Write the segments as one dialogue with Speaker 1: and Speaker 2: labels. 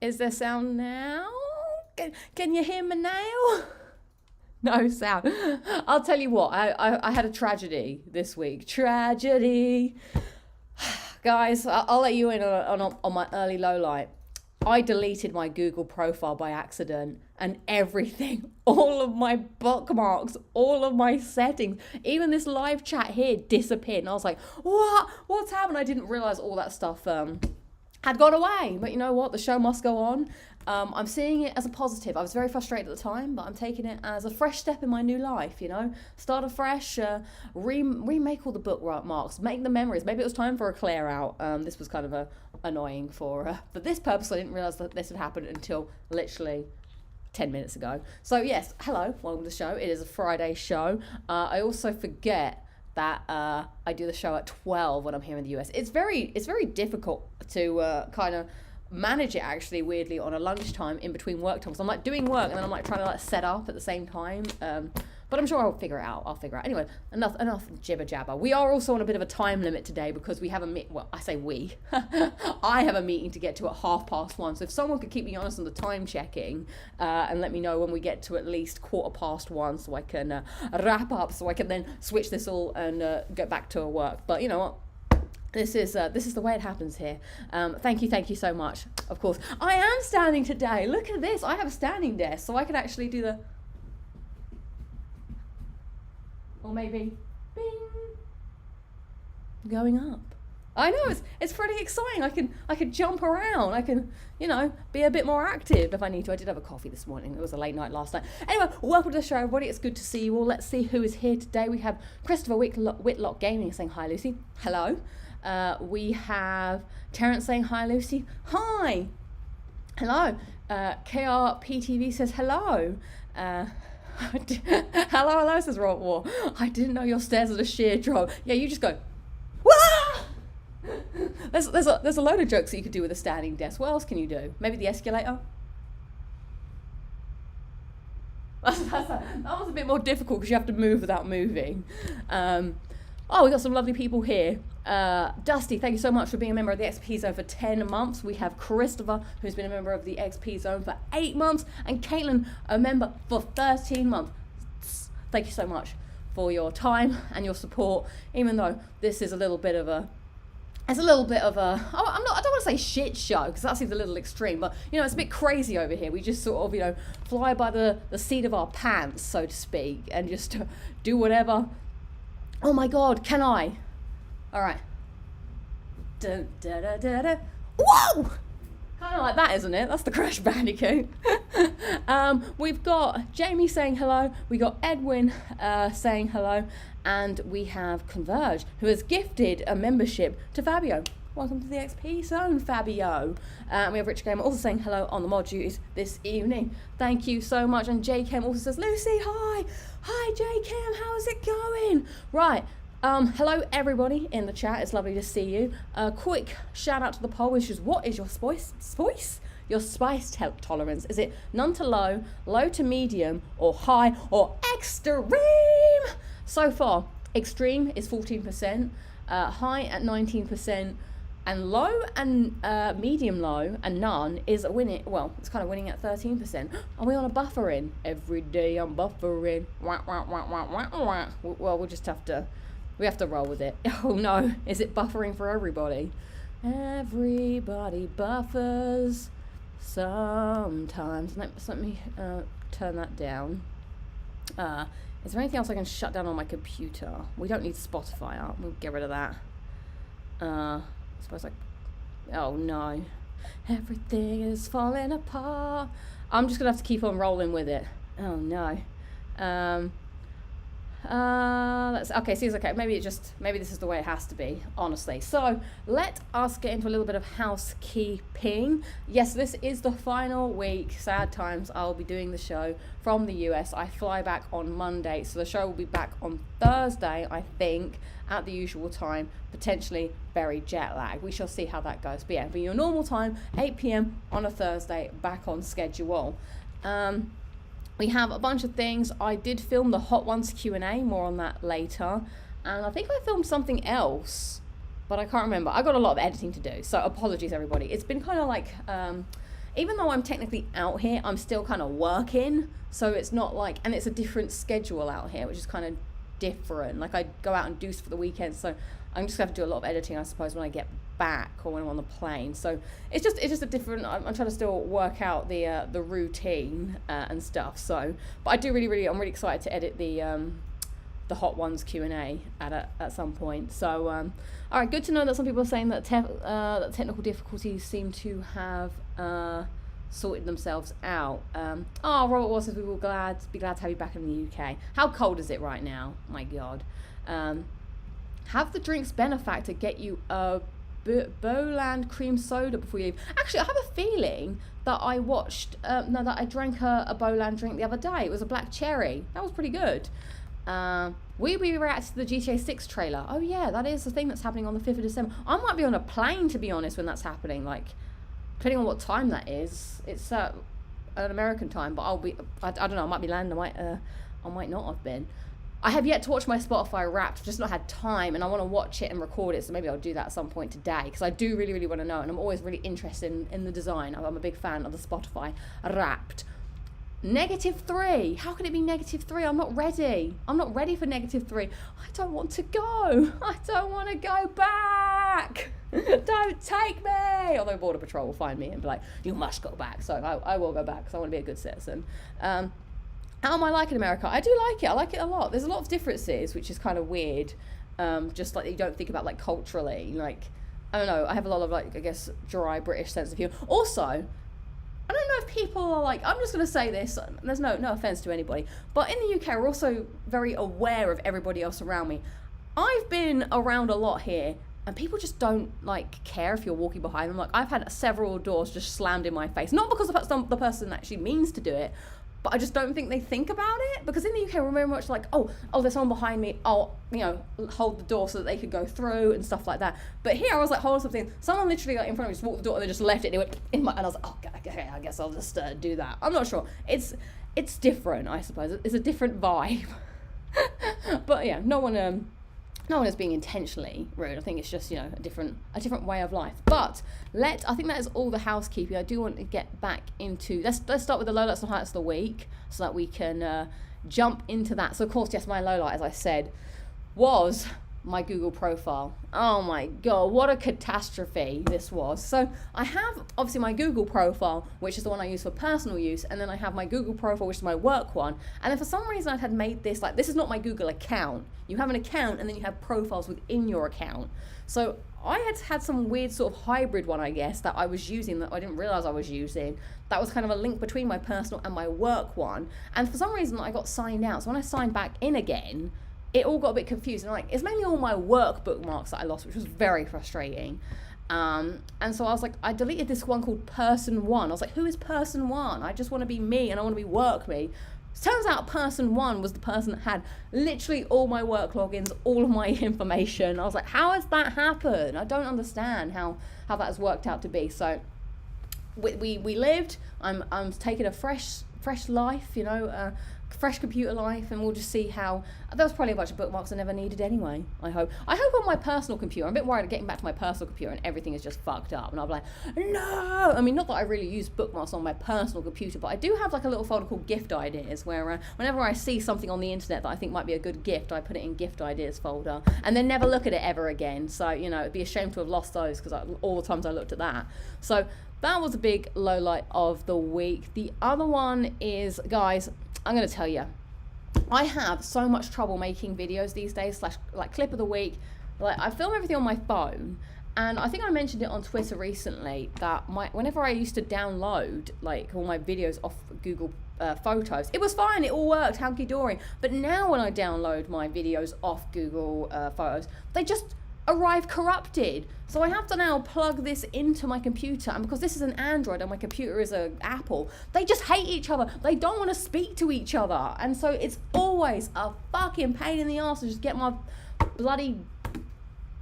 Speaker 1: Is there sound now? Can you hear me now? No sound. I'll tell you what, I had a tragedy this week. Tragedy. Guys, I'll let you in on my early low light. I deleted my Google profile by accident, and everything, all of my bookmarks, all of my settings, even this live chat here disappeared. And I was like, what? What's happened? I didn't realize all that stuff had gone away. But you know what? The show must go on. I'm seeing it as a positive. I was very frustrated at the time, but I'm taking it as a fresh step in my new life, you know? Start afresh, remake all the bookmarks, make the memories. Maybe it was time for a clear out. This was kind of annoying for this purpose. I didn't realise that this had happened until literally 10 minutes ago. So yes, hello, welcome to the show. It is a Friday show. I also forget that I do the show at 12 when I'm here in the US. It's very difficult to kind of manage it, actually, weirdly, on a lunchtime in between work times. I'm like doing work and then I'm like trying to like set up at the same time. But I'm sure I'll figure it out. Anyway, enough jibber jabber. We are also on a bit of a time limit today because we have I say we. I have a meeting to get to at 1:30. So if someone could keep me honest on the time checking and let me know when we get to at least 1:15 so I can wrap up, so I can then switch this all and get back to work. But you know what? This is the way it happens here. Thank you so much. Of course, I am standing today. Look at this. I have a standing desk, so I can actually do the, or maybe, bing, going up. I know it's pretty exciting. I can jump around. I can, you know, be a bit more active if I need to. I did have a coffee this morning. It was a late night last night. Anyway, welcome to the show, everybody. It's good to see you all. Let's see who is here today. We have Christopher Whitlock Gaming saying hi, Lucy. Hello. We have Terrence saying hi, Lucy. Hi. Hello. KRPTV says hello. Hello, says Rob War. I didn't know your stairs are a sheer drop. Yeah, you just go, wah! There's a load of jokes that you could do with a standing desk. What else can you do? Maybe the escalator? That was a bit more difficult because you have to move without moving. Oh, we got some lovely people here. Dusty, thank you so much for being a member of the XP Zone for 10 months. We have Christopher, who's been a member of the XP Zone for 8 months, and Caitlin, a member for 13 months. Thank you so much for your time and your support, even though this is a little bit of a, I don't want to say shit show, because that seems a little extreme, but, you know, it's a bit crazy over here. We just sort of, you know, fly by the seat of our pants, so to speak, and just do whatever. Oh my God, can I? All right. Da, da, da, da, da. Whoa! Kind of like that, isn't it? That's the Crash Bandicoot. We've got Jamie saying hello. We got Edwin saying hello. And we have Converge, who has gifted a membership to Fabio. Welcome to the XP Zone, Fabio. We have Richard Gamer also saying hello on the mod duties this evening. Thank you so much. And J Chem also says, Lucy, hi. Hi, J Chem, how's it going? Right. Hello everybody in the chat. It's lovely to see you. Quick shout out to the poll, which is, what is your your spice tolerance? Is it none to low, low to medium, or high, or extreme? So far, extreme is 14%, high at 19%, and low and medium low and none is winning. Well, it's kind of winning at 13%. Are we on a buffering? Every day I'm buffering. Wah, wah, wah, wah, wah, wah. Well, we'll just have to. We have to roll with it. Oh no, is it buffering for everybody? Everybody buffers sometimes. Let me turn that down. Is there anything else I can shut down on my computer? We don't need Spotify up. We'll get rid of that. I suppose oh no. Everything is falling apart. I'm just gonna have to keep on rolling with it. Oh no. Okay, seems okay. Maybe this is the way it has to be, honestly. So let us get into a little bit of housekeeping. Yes, this is the final week. Sad times. I'll be doing the show from the US. I fly back on Monday, so the show will be back on Thursday, I think, at the usual time, potentially very jet lag. We shall see how that goes. But yeah, for your normal time, 8 p.m. on a Thursday, back on schedule. We have a bunch of things. I did film the Hot Ones Q&A, more on that later. And I think I filmed something else, but I can't remember. I got a lot of editing to do, so apologies everybody. It's been kind of like, even though I'm technically out here, I'm still kind of working. So it's not like, and it's a different schedule out here, which is kind of different. Like I go out and do stuff for the weekend, so I'm just going to have to do a lot of editing, I suppose, when I get back or when I'm on the plane. So it's just a different, I'm trying to still work out the routine and stuff. So, but I do I'm really excited to edit the Hot Ones Q&A at some point. So, all right, good to know that some people are saying that that technical difficulties seem to have sorted themselves out. Robert Wall says we will be glad to have you back in the UK. How cold is it right now? My God. Have the drinks benefactor get you a Bowland cream soda before you leave. Actually, I have a feeling that I drank a Bowland drink the other day. It was a black cherry. That was pretty good. We reacted to the GTA 6 trailer. Oh yeah, that is the thing that's happening on the 5th of December. I might be on a plane, to be honest, when that's happening. Like, depending on what time that is. It's an American time, but I don't know, I might be landing, I might not have been. I have yet to watch my Spotify Wrapped. I've just not had time, and I want to watch it and record it, so maybe I'll do that at some point today, because I do really want to know, and I'm always really interested in the design. I'm a big fan of the Spotify Wrapped. -3. How can it be -3? I'm not ready. I'm not ready for -3. I don't want to go. I don't want to go back. Don't take me. Although Border Patrol will find me and be like, you must go back. So I will go back because I want to be a good citizen. How am I liking America? I do like it. I like it a lot. There's a lot of differences, which is kind of weird. Just like you don't think about, like, culturally. Like, I don't know. I have a lot of, like, I guess, dry British sense of humor. Also, I don't know if people are like, I'm just going to say this, there's no offense to anybody, but in the UK, we're also very aware of everybody else around me. I've been around a lot here, and people just don't, like, care if you're walking behind them. Like, I've had several doors just slammed in my face, not because the person actually means to do it, but I just don't think they think about it, because in the UK we're very much like, oh, there's someone behind me, I'll, hold the door so that they could go through and stuff like that. But here I was like holding something, someone literally, like, in front of me just walked the door and they just left it, and they went in my, and I was like, oh, okay, I guess I'll just do that. I'm not sure. It's different, I suppose. It's a different vibe. But yeah, no one is being intentionally rude. I think it's just, a different way of life. But I think that is all the housekeeping. I do want to get back into, let's start with the lowlights and highlights of the week so that we can jump into that. So of course, yes, my lowlight, as I said, was my Google profile. Oh my God, what a catastrophe this was. So I have obviously my Google profile, which is the one I use for personal use, and then I have my Google profile, which is my work one. And then for some reason I had made this, like, this is not my Google account. You have an account and then you have profiles within your account. So I had some weird sort of hybrid one, I guess, that I was using that I didn't realize I was using. That was kind of a link between my personal and my work one. And for some reason I got signed out. So when I signed back in again, it all got a bit confused, and it's mainly all my work bookmarks that I lost, which was very frustrating. And so I was like, I deleted this one called Person 1. I was like, who is Person 1? I just want to be me, and I want to be work me. Turns out Person 1 was the person that had literally all my work logins, all of my information. I was like, how has that happened? I don't understand how that has worked out to be. So we lived. I'm taking a fresh life, fresh computer life, and we'll just see how. There was probably a bunch of bookmarks I never needed anyway. I hope on my personal computer. I'm a bit worried of getting back to my personal computer and everything is just fucked up, and I'm like, no. I mean, not that I really use bookmarks on my personal computer, but I do have like a little folder called gift ideas, where whenever I see something on the internet that I think might be a good gift, I put it in gift ideas folder and then never look at it ever again. So it'd be a shame to have lost those, because all the times I looked at that. So that was a big low light of the week. The other one is, guys, I'm going to tell you, I have so much trouble making videos these days, like clip of the week. Like, I film everything on my phone, and I think I mentioned it on Twitter recently that whenever I used to download like all my videos off Google Photos, it was fine, it all worked hunky-dory. But now when I download my videos off Google Photos, they just arrive corrupted. So I have to now plug this into my computer, and because this is an Android and my computer is an Apple, they just hate each other. They don't want to speak to each other, and so it's always a fucking pain in the ass to just get my bloody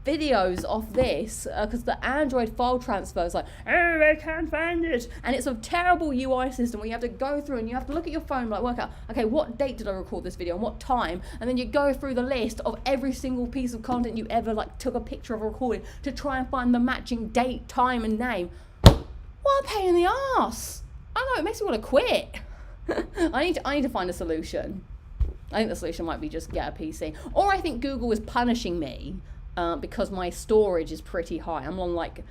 Speaker 1: videos off this, because the Android file transfer is like, oh, I can't find it, and it's a terrible UI system where you have to go through and you have to look at your phone, like, work out, okay, what date did I record this video and what time, and then you go through the list of every single piece of content you ever like took a picture of recording to try and find the matching date, time, and name. What a pain in the ass. I don't know, it makes me want to quit. I need to find a solution. I think the solution might be just get a PC. Or I think Google is punishing me because my storage is pretty high. I'm on like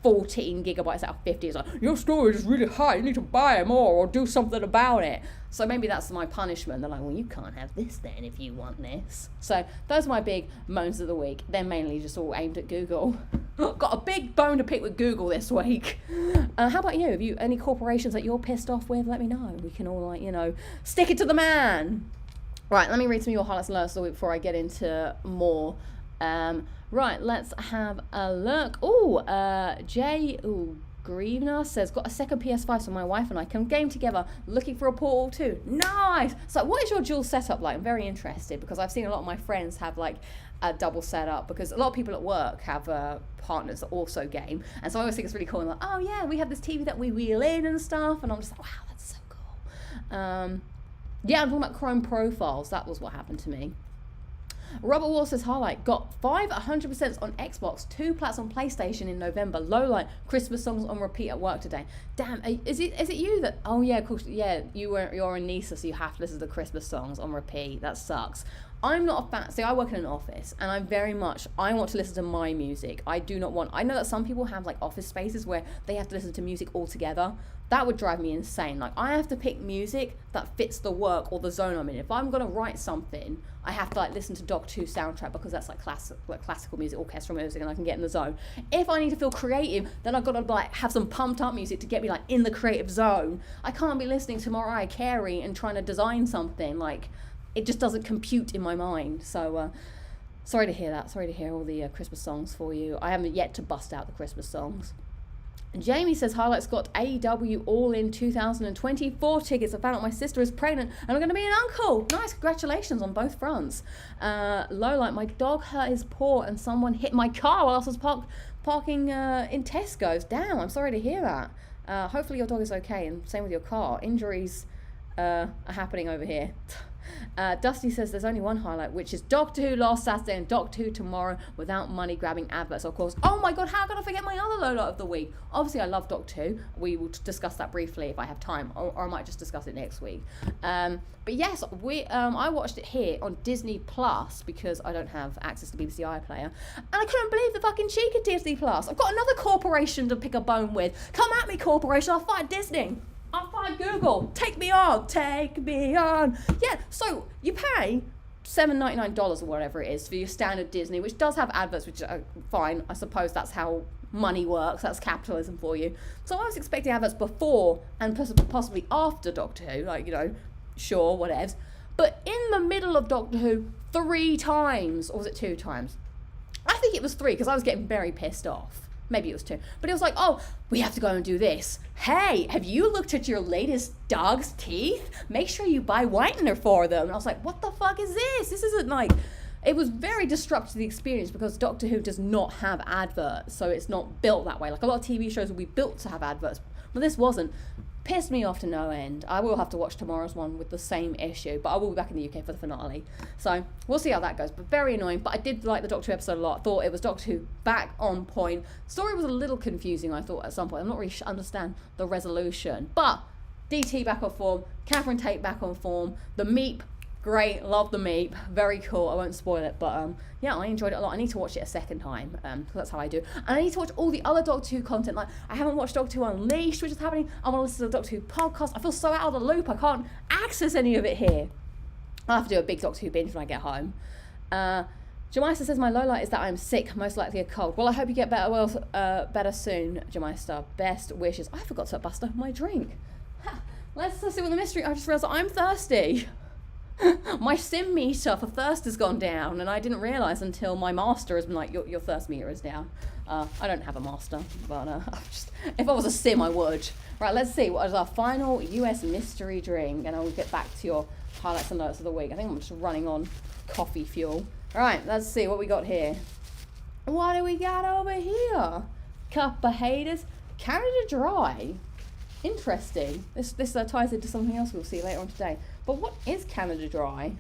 Speaker 1: 14 gigabytes out of 50. It's like, your storage is really high, you need to buy more or do something about it. So maybe that's my punishment. They're like, well, you can't have this then if you want this. So those are my big moans of the week. They're mainly just all aimed at Google. Got a big bone to pick with Google this week. How about you? Have you any corporations that you're pissed off with? Let me know. We can all, like, you know, stick it to the man. Right, let me read some of your highlights and alerts of the week before I get into more. Right, let's have a look. Jay Grievener says, got a second PS5 so my wife and I can game together, looking for a Portal 2. Nice! So what is your dual setup like? I'm very interested because I've seen a lot of my friends have like a double setup because a lot of people at work have partners that also game. And so I always think it's really cool. And like, oh yeah, we have this TV that we wheel in and stuff. And I'm just like, wow, that's so cool. Yeah, I'm talking about Chrome profiles. That was what happened to me. Robert Wall says, highlight, got 100% on Xbox, 2 plats on PlayStation in November, low light, Christmas songs on repeat at work today. Damn, is it you that, oh yeah, of course, yeah, you're in NISA, so you have to listen to the Christmas songs on repeat. That sucks. I'm not a fan. See, I work in an office and I want to listen to my music. I know that some people have like office spaces where they have to listen to music all together. That would drive me insane. Like, I have to pick music that fits the work or the zone I'm in. If I'm going to write something, I have to like listen to Doc 2 soundtrack because that's like classical music, orchestral music, and I can get in the zone. If I need to feel creative, then I've got to like have some pumped up music to get me like in the creative zone. I can't be listening to Mariah Carey and trying to design something. Like, it just doesn't compute in my mind. So sorry to hear that. Sorry to hear all the Christmas songs for you. I haven't yet to bust out the Christmas songs. Jamie says, highlights, got AEW All In 2024 tickets. I found out my sister is pregnant and I'm going to be an uncle. Nice, congratulations on both fronts. Lowlight, my dog hurt his paw and someone hit my car while I was parking in Tesco's. Damn, I'm sorry to hear that. Hopefully your dog is okay, and same with your car. Injuries are happening over here. Dusty says there's only one highlight, which is Doctor Who last Saturday and Doctor Who tomorrow without money grabbing adverts, of course. Oh my god, how can I forget my other lowlight of the week? Obviously I love Doctor Who. We will discuss that briefly if I have time, or I might just discuss it next week. But yes, I watched it here on Disney Plus because I don't have access to BBC iPlayer, and I couldn't believe the fucking cheek of Disney Plus. I've got another corporation to pick a bone with. Come at me, corporation, I'll fight Disney. I'll find Google. Take me on. Take me on. Yeah, so you pay $7.99 or whatever it is for your standard Disney, which does have adverts, which are fine. I suppose that's how money works. That's capitalism for you. So I was expecting adverts before and possibly after Doctor Who, like, you know, sure, whatevs. But in the middle of Doctor Who, 3 times, or was it 2 times? I think it was 3 because I was getting very pissed off. Maybe it was 2. But it was like, oh, we have to go and do this. Hey, have you looked at your latest dog's teeth? Make sure you buy whitener for them. And I was like, what the fuck is this? This isn't like... It was very disruptive to the experience because Doctor Who does not have adverts. So it's not built that way. Like, a lot of TV shows will be built to have adverts. But this wasn't. Pissed me off to no end. I will have to watch tomorrow's one with the same issue, but I will be back in the UK for the finale. So we'll see how that goes, but very annoying. But I did like the Doctor Who episode a lot. I thought it was Doctor Who back on point. Story was a little confusing, I thought, at some point. I'm not really understand the resolution. But DT back on form, Catherine Tate back on form, the Meep, great, love the Meep, very cool. I won't spoil it, but yeah, I enjoyed it a lot. I need to watch it a second time, because that's how I do. And I need to watch all the other Doctor Who content. Like, I haven't watched Doctor Who Unleashed, which is happening. I want to listen to the Doctor Who podcast. I feel so out of the loop. I can't access any of it here. I'll have to do a big Doctor Who binge when I get home. Jemista says, my lowlight is that I'm sick, most likely a cold. Well, I hope you get better soon, Jemista. Best wishes. I forgot to bust up my drink. Let's see what the mystery. I just realised that I'm thirsty. My sim meter for thirst has gone down, and I didn't realise until my master has been like, your thirst meter is down. I don't have a master, but if I was a sim, I would. Right, let's see what is our final US mystery drink, and I will get back to your highlights and notes of the week. I think I'm just running on coffee fuel. All right, let's see what we got here. What do we got over here? Cup of haters, Canada Dry. Interesting. This ties into something else we'll see later on today. But what is Canada Dry?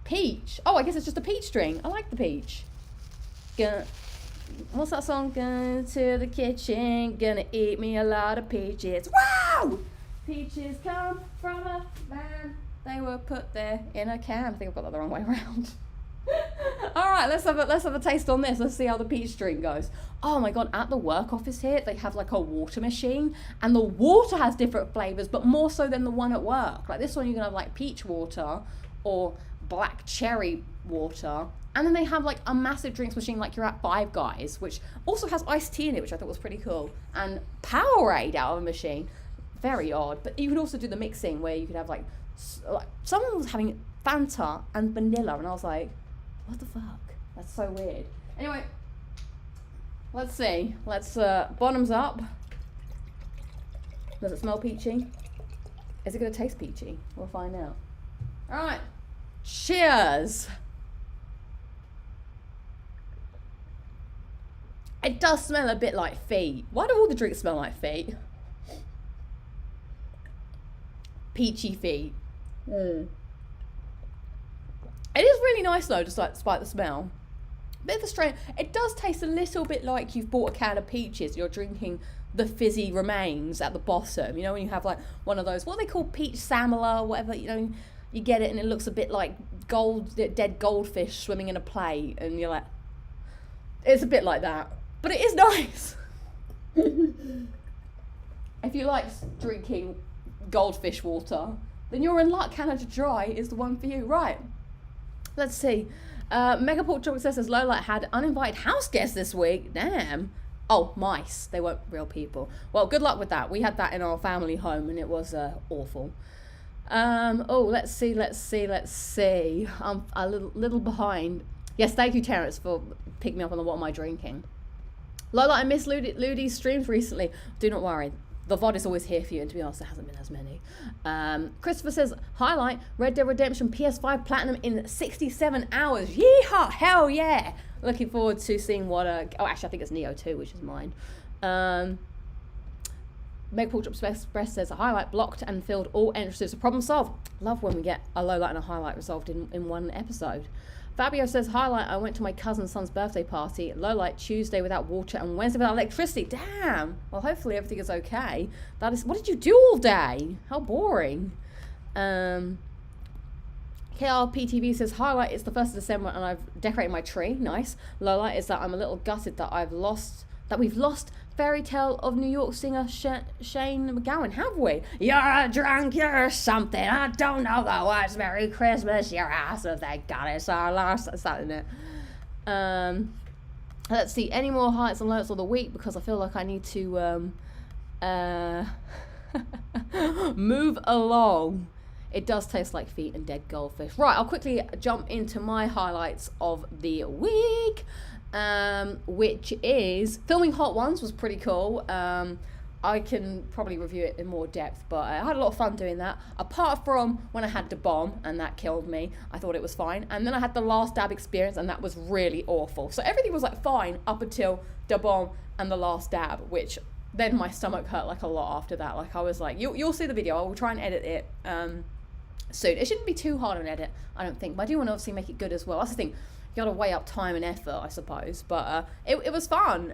Speaker 1: Peach. Oh, I guess it's just a peach drink. I like the peach. what's that song? Going to the kitchen, gonna eat me a lot of peaches. Wow! Peaches come from a van. They were put there in a can. I think I've got that the wrong way around. All right, let's have a taste on this. Let's see how the peach drink goes. Oh my god, at the work office here, they have like a water machine, and the water has different flavors, but more so than the one at work. Like this one, you can have like peach water or black cherry water. And then they have like a massive drinks machine like you're at Five Guys, which also has iced tea in it, which I thought was pretty cool. And Powerade out of a machine. Very odd. But you could also do the mixing where you could have like someone was having Fanta and vanilla, and I was like, what the fuck? That's so weird. Anyway, let's see. Let's bottoms up. Does it smell peachy? Is it going to taste peachy? We'll find out. All right. Cheers. It does smell a bit like feet. Why do all the drinks smell like feet? Peachy feet. It is really nice though, just like despite the smell. Bit of a strain. It does taste a little bit like you've bought a can of peaches. You're drinking the fizzy remains at the bottom. You know when you have like one of those, what are they called, peach samala or whatever. You know, you get it and it looks a bit like dead goldfish swimming in a plate, and you're like, it's a bit like that. But it is nice. If you like drinking goldfish water, then you're in luck. Canada Dry is the one for you. Right. Let's see. Megaport Chocolate says Lola had uninvited house guests this week. Damn. Oh, mice. They weren't real people. Well, good luck with that. We had that in our family home and it was awful. Oh, let's see. I'm a little behind. Yes, thank you, Terrence, for picking me up on the what am I drinking. Lola, I missed Ludi's streams recently. Do not worry. The VOD is always here for you, and to be honest, there hasn't been as many. Christopher says, highlight, Red Dead Redemption PS5 Platinum in 67 hours. Yeehaw! Hell yeah! Looking forward to seeing what... oh, actually, I think it's Neo 2, which is mine. Meg Portrait Express says, a highlight blocked and filled all entrances. Problem solved. Love when we get a low light and a highlight resolved in one episode. Fabio says, highlight, I went to my cousin's son's birthday party. Low light Tuesday without water and Wednesday without electricity. Damn. Well, hopefully everything is okay. That is, what did you do all day? How boring. KRPTV says, highlight, it's the 1st of December and I've decorated my tree. Nice. Low light is that I'm a little gutted that we've lost Fairy Tale of New York singer Shane McGowan, have we? You're drunk, you're something, I don't know the words. Merry Christmas, your ass, oh, thank God it's our last. That's that, isn't it? Let's see, any more highlights and lowlights of the week, because I feel like I need to move along. It does taste like feet and dead goldfish. Right, I'll quickly jump into my highlights of the week. Which is filming Hot Ones was pretty cool. I can probably review it in more depth, but I had a lot of fun doing that. Apart from when I had the bomb and that killed me, I thought it was fine. And then I had the last dab experience and that was really awful. So everything was like fine up until the bomb and the last dab, which then my stomach hurt like a lot after that. Like I was like, you'll see the video. I will try and edit it soon. It shouldn't be too hard on edit, I don't think. But I do want to obviously make it good as well. That's the thing. You gotta weigh up time and effort, I suppose, but it was fun.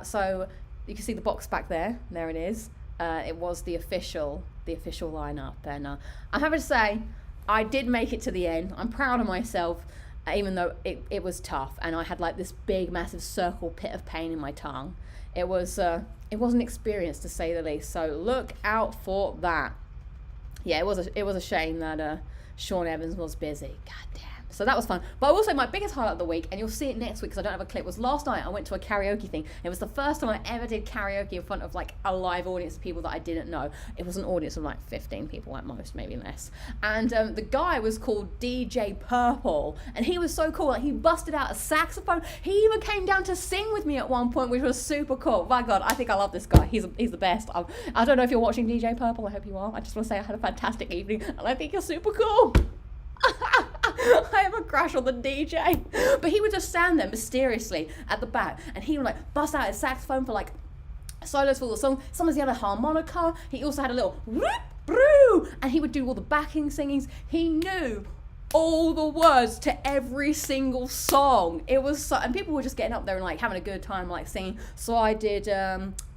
Speaker 1: So you can see the box back there. There it is. It was the official lineup, and I'm happy to say I did make it to the end. I'm proud of myself, even though it was tough, and I had like this big, massive circle pit of pain in my tongue. It was an experience to say the least. So look out for that. Yeah, it was a shame that Sean Evans was busy. God damn. So that was fun. But also my biggest highlight of the week, and you'll see it next week because I don't have a clip, was last night I went to a karaoke thing. It was the first time I ever did karaoke in front of like a live audience of people that I didn't know. It was an audience of like 15 people at most, maybe less. And the guy was called DJ Purple, and he was so cool. Like he busted out a saxophone. He even came down to sing with me at one point, which was super cool. My God, I think I love this guy. He's the best. I don't know if you're watching DJ Purple. I hope you are. I just want to say I had a fantastic evening, and I think you're super cool. I have a crush on the DJ. But he would just stand there mysteriously at the back and he would like bust out his saxophone for like solos for the song. Sometimes he had a harmonica. He also had a little whoop, brew, and he would do all the backing singings. He knew all the words to every single song. It was so, and people were just getting up there and like having a good time, like singing. So I did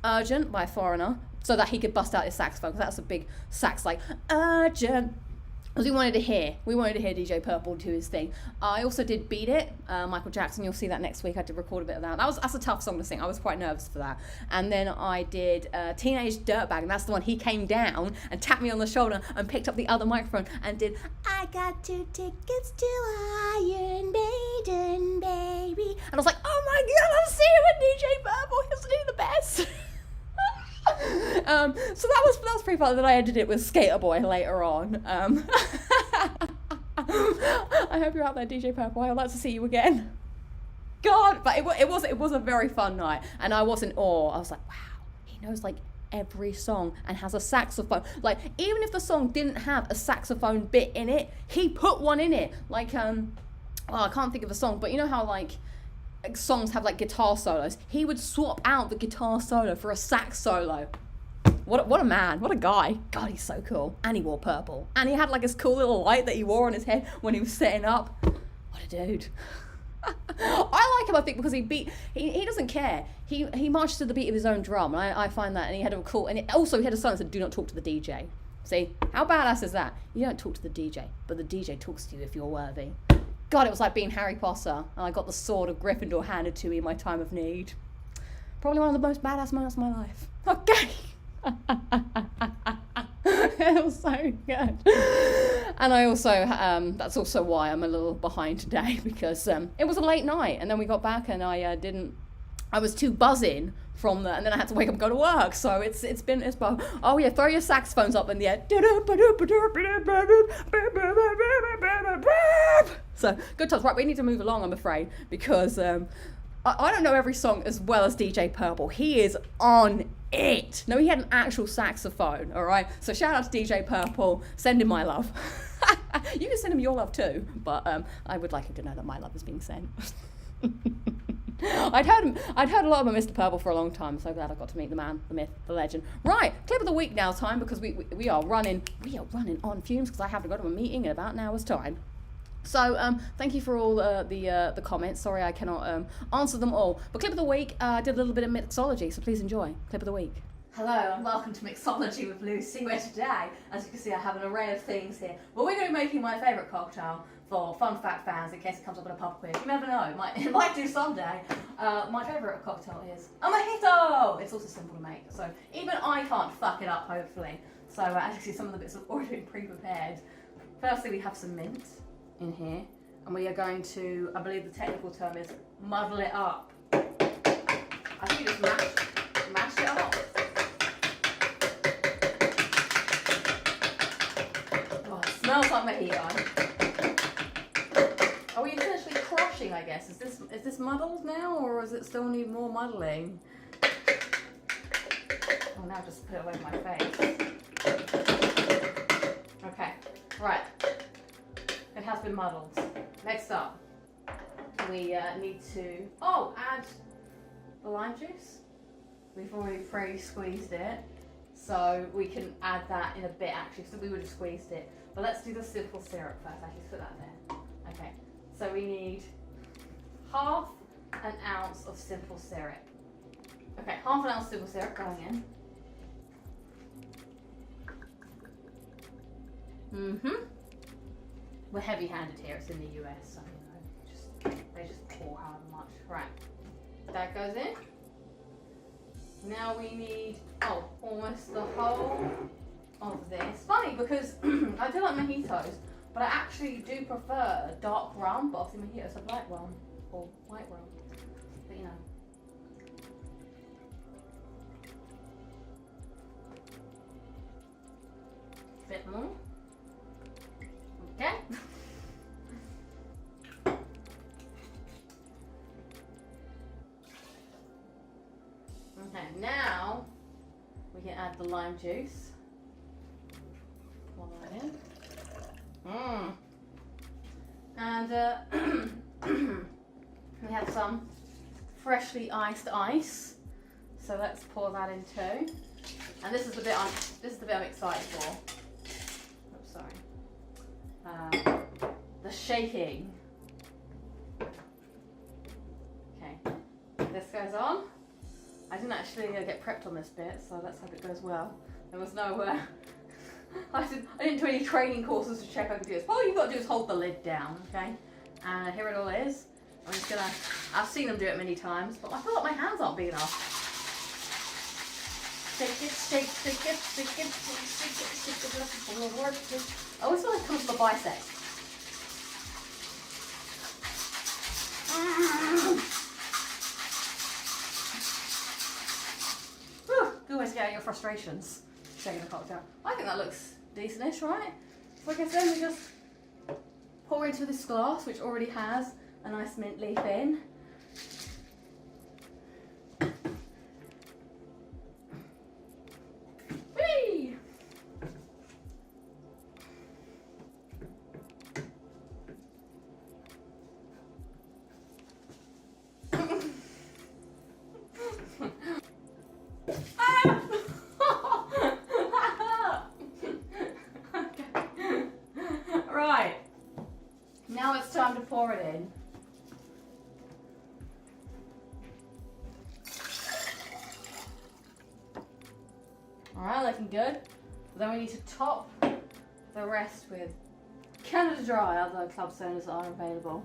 Speaker 1: Urgent by Foreigner, so that he could bust out his saxophone, because that's a big sax, like Urgent. Because we wanted to hear DJ Purple do his thing. I also did Beat It, Michael Jackson. You'll see that next week. I did record a bit of that. That's a tough song to sing. I was quite nervous for that. And then I did Teenage Dirtbag, and that's the one he came down and tapped me on the shoulder and picked up the other microphone and did I Got 2 Tickets to Iron Maiden, baby. And I was like, oh my God, I'm seeing with DJ Purple. He's doing the best. So that was pretty fun. Then I ended it with Skater Boy later on. I hope you're out there, DJ Purple. I'd like to see you again. God, but it was a very fun night, and I was in awe. I was like, wow, he knows like every song and has a saxophone. Like, even if the song didn't have a saxophone bit in it, he put one in it. Like I can't think of a song, but you know how like songs have like guitar solos. He would swap out the guitar solo for a sax solo. What a man, what a guy. God, he's so cool. And he wore purple. And he had like this cool little light that he wore on his head when he was setting up. What a dude. I like him, I think, because he doesn't care. He marches to the beat of his own drum. And I find that, and he had a cool, and also he had a sign that said, do not talk to the DJ. See, how badass is that? You don't talk to the DJ, but the DJ talks to you if you're worthy. God, it was like being Harry Potter, and I got the sword of Gryffindor handed to me in my time of need. Probably one of the most badass moments of my life. Okay. It was so good. And I also, that's also why I'm a little behind today, because it was a late night, and then we got back, and I was too buzzing from and then I had to wake up and go to work. So it's oh yeah, throw your saxophones up in the air. So good times. Right, we need to move along, I'm afraid, because I don't know every song as well as DJ Purple. He is on it. No, he had an actual saxophone, all right? So shout out to DJ Purple. Send him my love. You can send him your love too, but I would like him to know that my love is being sent. I'd heard a lot about Mr. Purple for a long time. I'm so glad I got to meet the man, the myth, the legend. Right, clip of the week now time, because we are running on fumes, because I have to go to a meeting in about an hour's time. So thank you for all the comments. Sorry I cannot answer them all. But clip of the week, I did a little bit of Mixology, so please enjoy. Clip of the week. Hello and welcome to Mixology with Lucy, where today, as you can see, I have an array of things here. Well, we're going to be making my favourite cocktail for fun fact fans, in case it comes up in a pub quiz. You never know, it might do someday. My favourite cocktail is a mojito! It's also simple to make, so even I can't fuck it up, hopefully. So as you can see, some of the bits have already been pre-prepared. Firstly, we have some mint in here, and we are going to, I believe the technical term is, muddle it up. I think you just mash it up. Oh, it smells like mojito. Are we essentially crushing, I guess? Is this muddled now, or does it still need more muddling? Oh, now just put it away from my face. Okay, right. It has been muddled. Next up, we need to, add the lime juice. We've already pre-squeezed it, so we can add that in a bit actually, so we would have squeezed it. But let's do the simple syrup first, actually, put that there. Okay, so we need half an ounce of simple syrup. Okay, half an ounce of simple syrup going in. We're heavy-handed here, it's in the US, so you know, they just pour however much. Right, that goes in. Now we need, almost the whole of this. Funny, because I do like mojitos, but I actually do prefer dark rum, but obviously mojitos are black rum, or white rum, but you know. Bit more. Okay. Okay, now we can add the lime juice. Pour that in. And we have some freshly iced ice. So let's pour that in too. And this is the bit I'm excited for. Oops, sorry. the shaking. Okay, this goes on. I didn't actually get prepped on this bit, so let's hope it goes well. There was no, I didn't do any training courses to check I could do this. All you've got to do is hold the lid down, okay? And here it all is. I'm just gonna, I've seen them do it many times, but I feel like my hands aren't big enough. Shake it, shake, shake it, shake it, shake it, shake it, shake it. I always feel like it comes from the biceps. Good way to get out your frustrations. Shaking the cocktail. I think that looks decentish, right? So I guess then we just pour into this glass, which already has a nice mint leaf in. Whee! Right. Now it's time to pour it in. Alright, looking good. Then we need to top the rest with Canada Dry, other club sodas are available.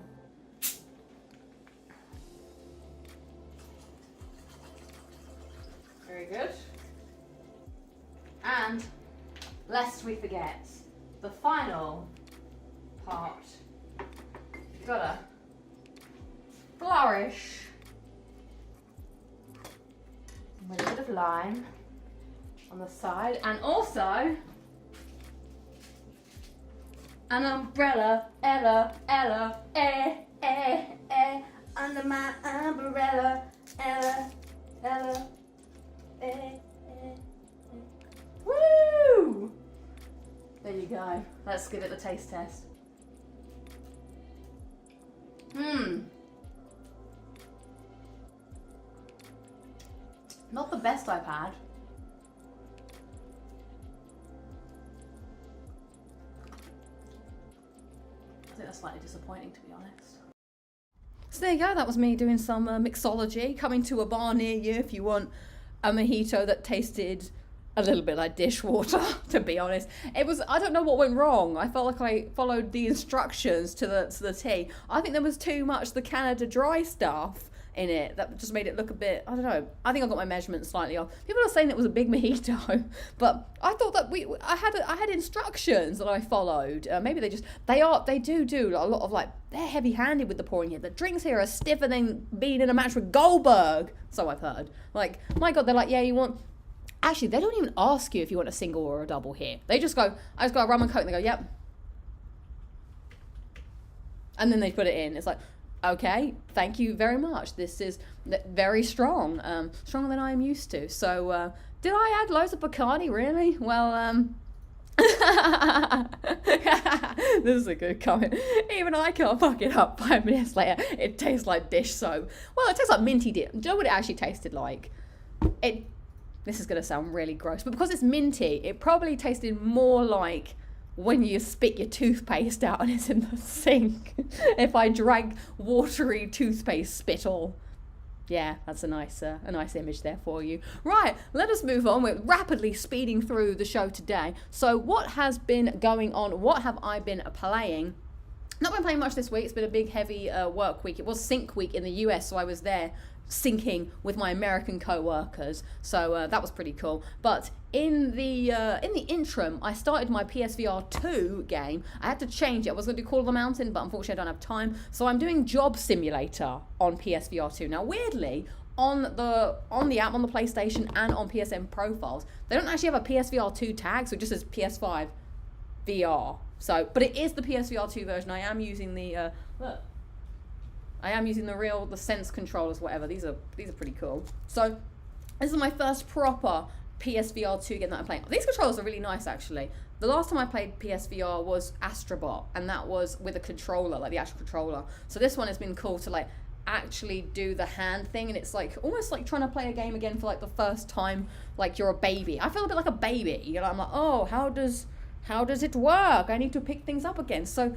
Speaker 1: Very good. And lest we forget, the final part, you've got to flourish with a bit of lime on the side, and also an umbrella, Ella, under my umbrella, Ella, Woo! There you go. Let's give it the taste test. Not the best I've had. I think that's slightly disappointing, to be honest. So there you go, that was me doing some mixology, coming to a bar near you if you want a mojito that tasted a little bit like dishwater, to be honest. It was, I don't know what went wrong. I felt like I followed the instructions to the T. I think there was too much the Canada Dry stuff in it that just made it look a bit, I don't know. I think I got my measurements slightly off. People are saying it was a big mojito, but I thought that I had instructions that I followed. Maybe they do a lot of, like, they're heavy-handed with the pouring here. The drinks here are stiffer than being in a match with Goldberg, so I've heard. Like, my God, they're like, yeah, you want. Actually, they don't even ask you if you want a single or a double here. They just go, I just got a rum and coke, and they go, yep. And then they put it in. It's like, okay, thank you very much. This is very strong, stronger than I am used to. So, did I add loads of Bacardi, really? Well, this is a good comment. Even I can't fuck it up 5 minutes later. It tastes like dish soap. Well, it tastes like minty dip. Do you know what it actually tasted like? This is going to sound really gross, but because it's minty, it probably tasted more like when you spit your toothpaste out and it's in the sink. If I drank watery toothpaste spittle. Yeah, that's a nice image there for you. Right, let us move on. We're rapidly speeding through the show today. So what has been going on? What have I been playing? Not been playing much this week. It's been a big, heavy work week. It was sync week in the US, so I was there syncing with my American co-workers, so that was pretty cool. But in the interim, I started my PSVR2 game. I had to change it. I was going to do Call of the Mountain, but unfortunately I don't have time, so I'm doing Job Simulator on PSVR2. Now, weirdly, on the app, on the PlayStation and on PSN profiles, they don't actually have a PSVR2 tag, so it just says PS5 VR. So, but it is the PSVR2 version. I am using the look. I am using the Sense controllers, whatever. These are pretty cool. So this is my first proper PSVR2 game that I'm playing. These controllers are really nice, actually. The last time I played PSVR was Astrobot, and that was with a controller, like the actual controller. So this one has been cool to, like, actually do the hand thing, and it's like almost like trying to play a game again for, like, the first time, like you're a baby. I feel a bit like a baby, you know. I'm like, oh, how does it work? I need to pick things up again. So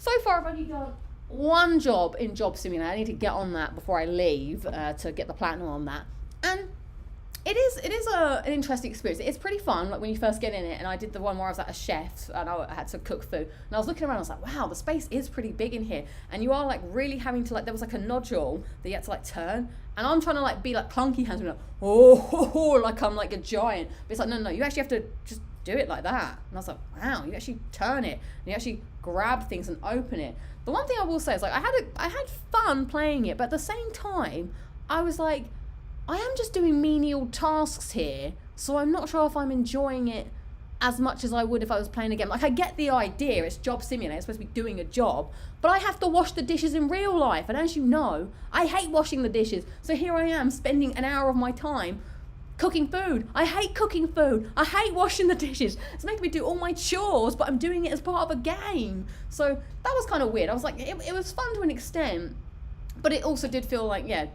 Speaker 1: so far I've only done one job in Job Simulator. I need to get on that before I leave to get the platinum on that. And it is an interesting experience. It's pretty fun, like when you first get in it. And I did the one where I was like a chef and I had to cook food. And I was looking around, I was like, wow, the space is pretty big in here. And you are like really having to, like, there was like a nodule that you had to like turn. And I'm trying to like be like clunky hands, like, oh, like I'm like a giant. But it's like, no, you actually have to just do it like that. And I was like, wow, you actually turn it and you actually grab things and open it. The one thing I will say is like I had fun playing it, but at the same time, I was like, I am just doing menial tasks here, so I'm not sure if I'm enjoying it as much as I would if I was playing a game. Like, I get the idea, it's Job Simulator, it's supposed to be doing a job, but I have to wash the dishes in real life, and as you know, I hate washing the dishes, so here I am spending an hour of my time cooking food. I hate cooking food. I hate washing the dishes. It's making me do all my chores, but I'm doing it as part of a game. So that was kind of weird. I was like, it was fun to an extent, but it also did feel like, yeah,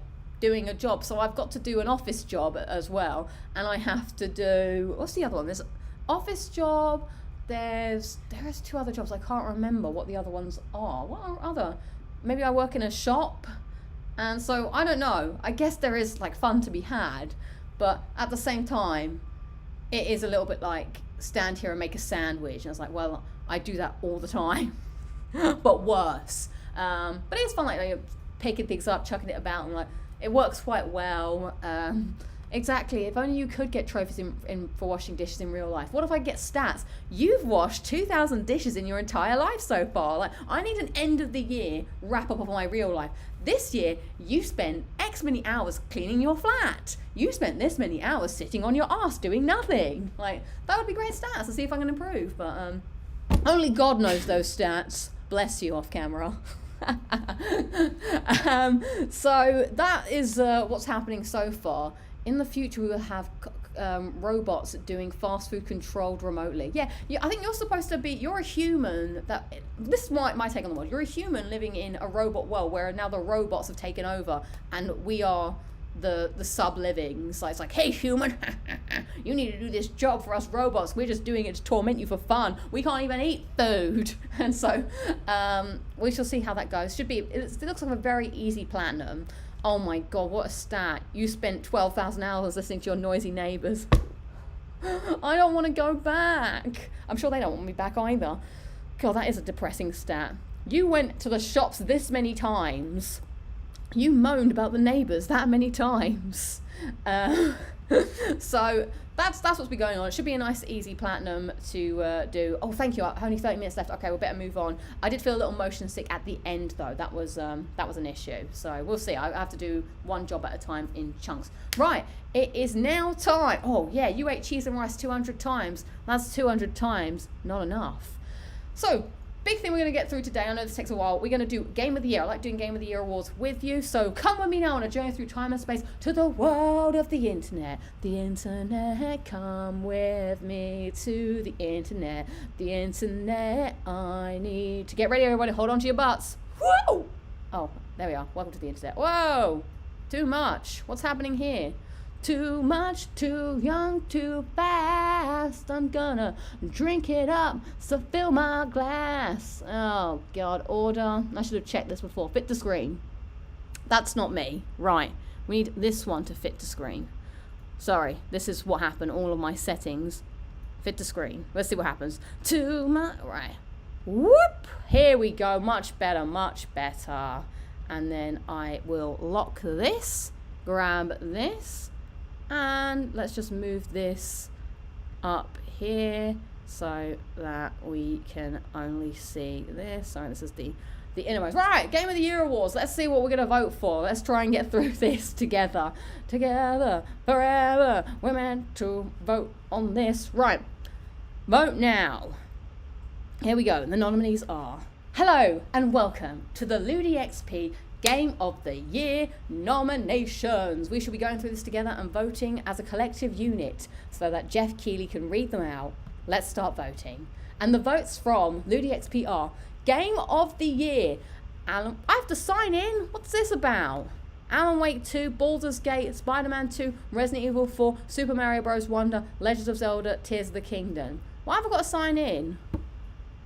Speaker 1: doing a job. So I've got to do an office job as well, and I have to do, what's the other one? There's office job, there's two other jobs. I can't remember what the other ones are. What are other? Maybe I work in a shop, and so I don't know. I guess there is like fun to be had, but at the same time, it is a little bit like stand here and make a sandwich. And I was like, well, I do that all the time, but worse. But it's fun, like picking things up, chucking it about, and like, it works quite well. Exactly, if only you could get trophies in for washing dishes in real life. What if I get stats? You've washed 2,000 dishes in your entire life so far. Like, I need an end of the year wrap up of my real life. This year, you spent X many hours cleaning your flat. You spent this many hours sitting on your ass doing nothing. Like, that would be great stats to see if I can improve, but only God knows those stats. Bless you off camera. So that is what's happening so far. In the future, we will have robots doing fast food controlled remotely. Yeah, I think you're supposed to be, you're a human this is my take on the world. You're a human living in a robot world where now the robots have taken over and we are the sub-livings. Like, it's like, hey human, you need to do this job for us robots. We're just doing it to torment you for fun. We can't even eat food. And so we shall see how that goes. It looks like a very easy platinum. Oh my god, what a stat. You spent 12,000 hours listening to your noisy neighbours. I don't want to go back. I'm sure they don't want me back either. God, that is a depressing stat. You went to the shops this many times. You moaned about the neighbours that many times. So that's what's been going on. It should be a nice easy platinum to do. Oh, thank you. Only 30 minutes left. Okay, we better move on. I did feel a little motion sick at the end though. That was an issue. So we'll see. I have to do one job at a time in chunks. Right, it is now time. Oh yeah, you ate cheese and rice 200 times. That's 200 times. Not enough. So big thing we're going to get through today. I know this takes a while. We're going to do Game of the Year. I like doing Game of the Year awards with you. So come with me now on a journey through time and space to the world of the internet. The internet, come with me to the internet. The internet, I need to get ready, everybody. Hold on to your butts. Whoa! Oh, there we are. Welcome to the internet. Whoa! Too much. What's happening here? Too much, too young, too fast. I'm gonna drink it up, so fill my glass. Oh god, order. I should have checked this before. Fit to screen. That's not me. Right, we need this one to fit to screen. Sorry, this is what happened. All of my settings. Fit to screen. Let's see what happens. Too much. Right. Whoop. Here we go. Much better, much better. And then I will lock this. Grab this. And let's just move this up here so that we can only see this. Sorry, this is the innermost. Right, Game of the Year awards. Let's see what we're going to vote for. Let's try and get through this together. Together, forever. We're meant to vote on this. Right, vote now. Here we go. The nominees are... Hello and welcome to the LudiXP Game of the Year nominations. We should be going through this together and voting as a collective unit so that Jeff Keighley can read them out. Let's start voting. And the votes from LudiXP are Game of the Year. Alan, I have to sign in? What's this about? Alan Wake 2, Baldur's Gate, Spider-Man 2, Resident Evil 4, Super Mario Bros. Wonder, Legend of Zelda, Tears of the Kingdom. Why have I got to sign in?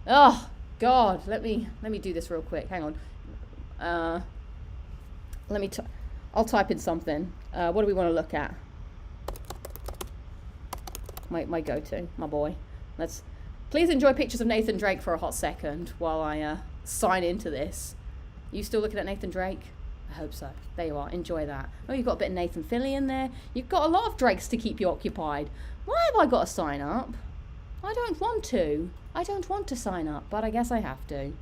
Speaker 1: Ugh, God, let me do this real quick. Hang on. I'll type in something. What do we want to look at? My go-to, my boy. Please enjoy pictures of Nathan Drake for a hot second while I sign into this. You still looking at Nathan Drake? I hope so. There you are. Enjoy that. Oh, you've got a bit of Nathan Fillion there. You've got a lot of Drakes to keep you occupied. Why have I got to sign up? I don't want to. I don't want to sign up, but I guess I have to.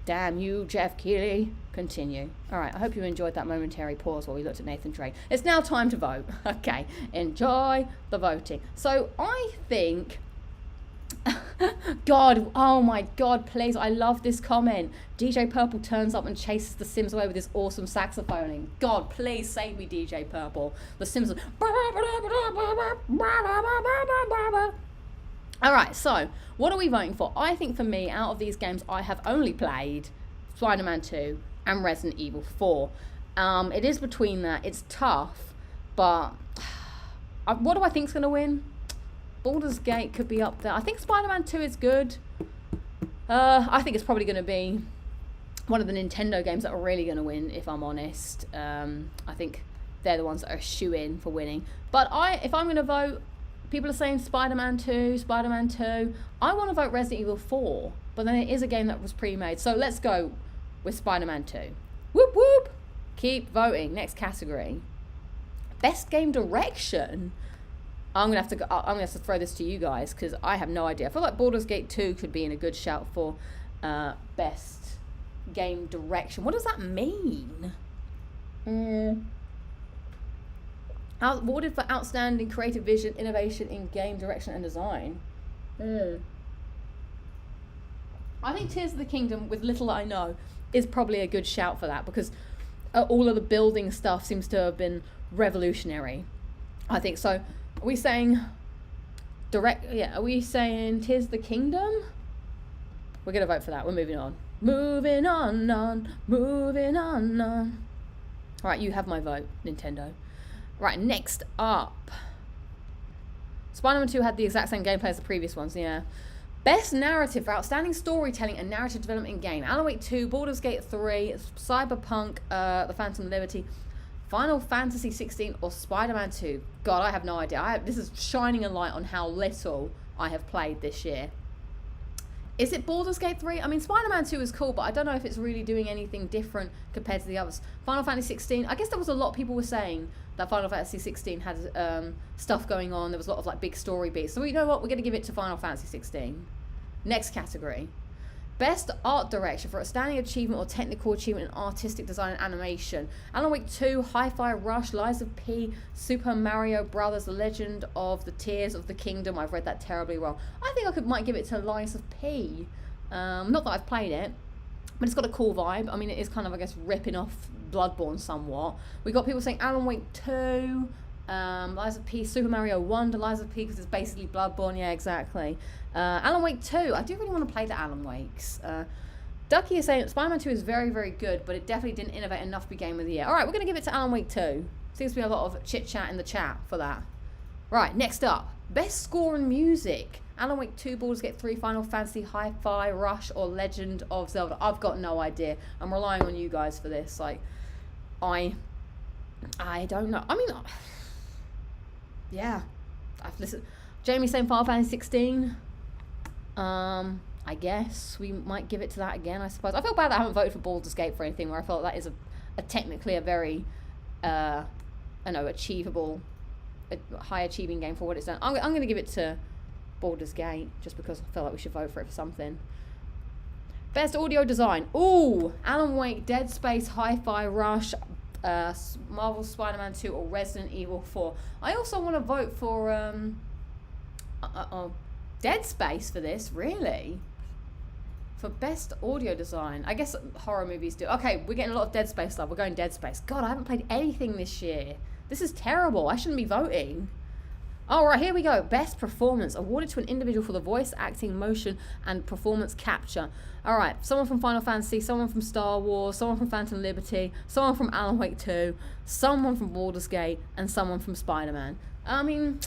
Speaker 1: Damn you, Jeff Keighley. Continue. All right, I hope you enjoyed that momentary pause while we looked at Nathan Drake. It's now time to vote. Okay, enjoy the voting. So I think... God, oh my God, please, I love this comment. DJ Purple turns up and chases the Sims away with his awesome saxophoning. God, please save me, DJ Purple. The Sims... Alright, so, what are we voting for? I think for me, out of these games, I have only played Spider-Man 2 and Resident Evil 4. It is between that. It's tough, but... what do I think's going to win? Baldur's Gate could be up there. I think Spider-Man 2 is good. I think it's probably going to be one of the Nintendo games that are really going to win, if I'm honest. I think they're the ones that are shoo-in for winning. But if I'm going to vote, people are saying Spider-Man 2, Spider-Man 2. I want to vote Resident Evil 4, but then it is a game that was pre-made. So let's go with Spider-Man 2. Whoop, whoop. Keep voting. Next category. Best game direction. I'm gonna have to throw this to you guys because I have no idea. I feel like Baldur's Gate 2 could be in a good shout for best game direction. What does that mean? Awarded for outstanding creative vision, innovation in game direction and design. I think Tears of the Kingdom, with little I know, is probably a good shout for that because all of the building stuff seems to have been revolutionary. I think so. Are we saying are we saying Tears of the Kingdom? We're going to vote for that. We're moving on. Moving on. All right, you have my vote, Nintendo. Right, next up. Spider-Man 2 had the exact same gameplay as the previous ones, yeah. Best narrative for outstanding storytelling and narrative development in game. Alan Wake 2, Baldur's Gate 3, Cyberpunk, The Phantom Liberty, Final Fantasy 16 or Spider-Man 2? God, I have no idea. This is shining a light on how little I have played this year. Is it Baldur's Gate 3? I mean, Spider-Man 2 is cool, but I don't know if it's really doing anything different compared to the others. Final Fantasy 16, I guess there was a lot of people were saying that Final Fantasy 16 had stuff going on. There was a lot of like big story beats. So you know what? We're going to give it to Final Fantasy 16. Next category. Best art direction for outstanding achievement or technical achievement in artistic design and animation. Alan Wake 2, Hi-Fi Rush, Lies of P, Super Mario Brothers, The Legend of the Tears of the Kingdom. I've read that terribly wrong. I think I might give it to Lies of P. Not that I've played it, but it's got a cool vibe. I mean, it is kind of, I guess, ripping off Bloodborne somewhat. We got people saying Alan Wake 2, Lies of P, Super Mario Wonder, Lies of P because it's basically Bloodborne. Yeah, exactly. Alan Wake 2. I do really want to play the Alan Wakes. Ducky is saying Spider-Man 2 is very, very good, but it definitely didn't innovate enough to be Game of the Year. All right, we're going to give it to Alan Wake 2. Seems to be a lot of chit-chat in the chat for that. Right, next up. Best score and music. Alan Wake 2, Baldur's Gate 3, Final Fantasy, Hi-Fi Rush, or Legend of Zelda. I've got no idea. I'm relying on you guys for this. Like, I don't know. I mean, yeah. I've listened. Jamie saying Final Fantasy 16. I guess we might give it to that again, I suppose. I feel bad that I haven't voted for Baldur's Gate for anything where I felt that is a technically a very, achievable, high achieving game for what it's done. I'm going to give it to Baldur's Gate just because I feel like we should vote for it for something. Best audio design. Ooh, Alan Wake, Dead Space, Hi-Fi Rush, Marvel Spider-Man 2 or Resident Evil 4. I also want to vote for Dead Space for this, really? For best audio design. I guess horror movies do. Okay, we're getting a lot of Dead Space stuff. We're going Dead Space. God, I haven't played anything this year. This is terrible. I shouldn't be voting. All right, here we go. Best performance. Awarded to an individual for the voice, acting, motion, and performance capture. All right, someone from Final Fantasy, someone from Star Wars, someone from Phantom Liberty, someone from Alan Wake 2, someone from Baldur's Gate, and someone from Spider-Man. I mean,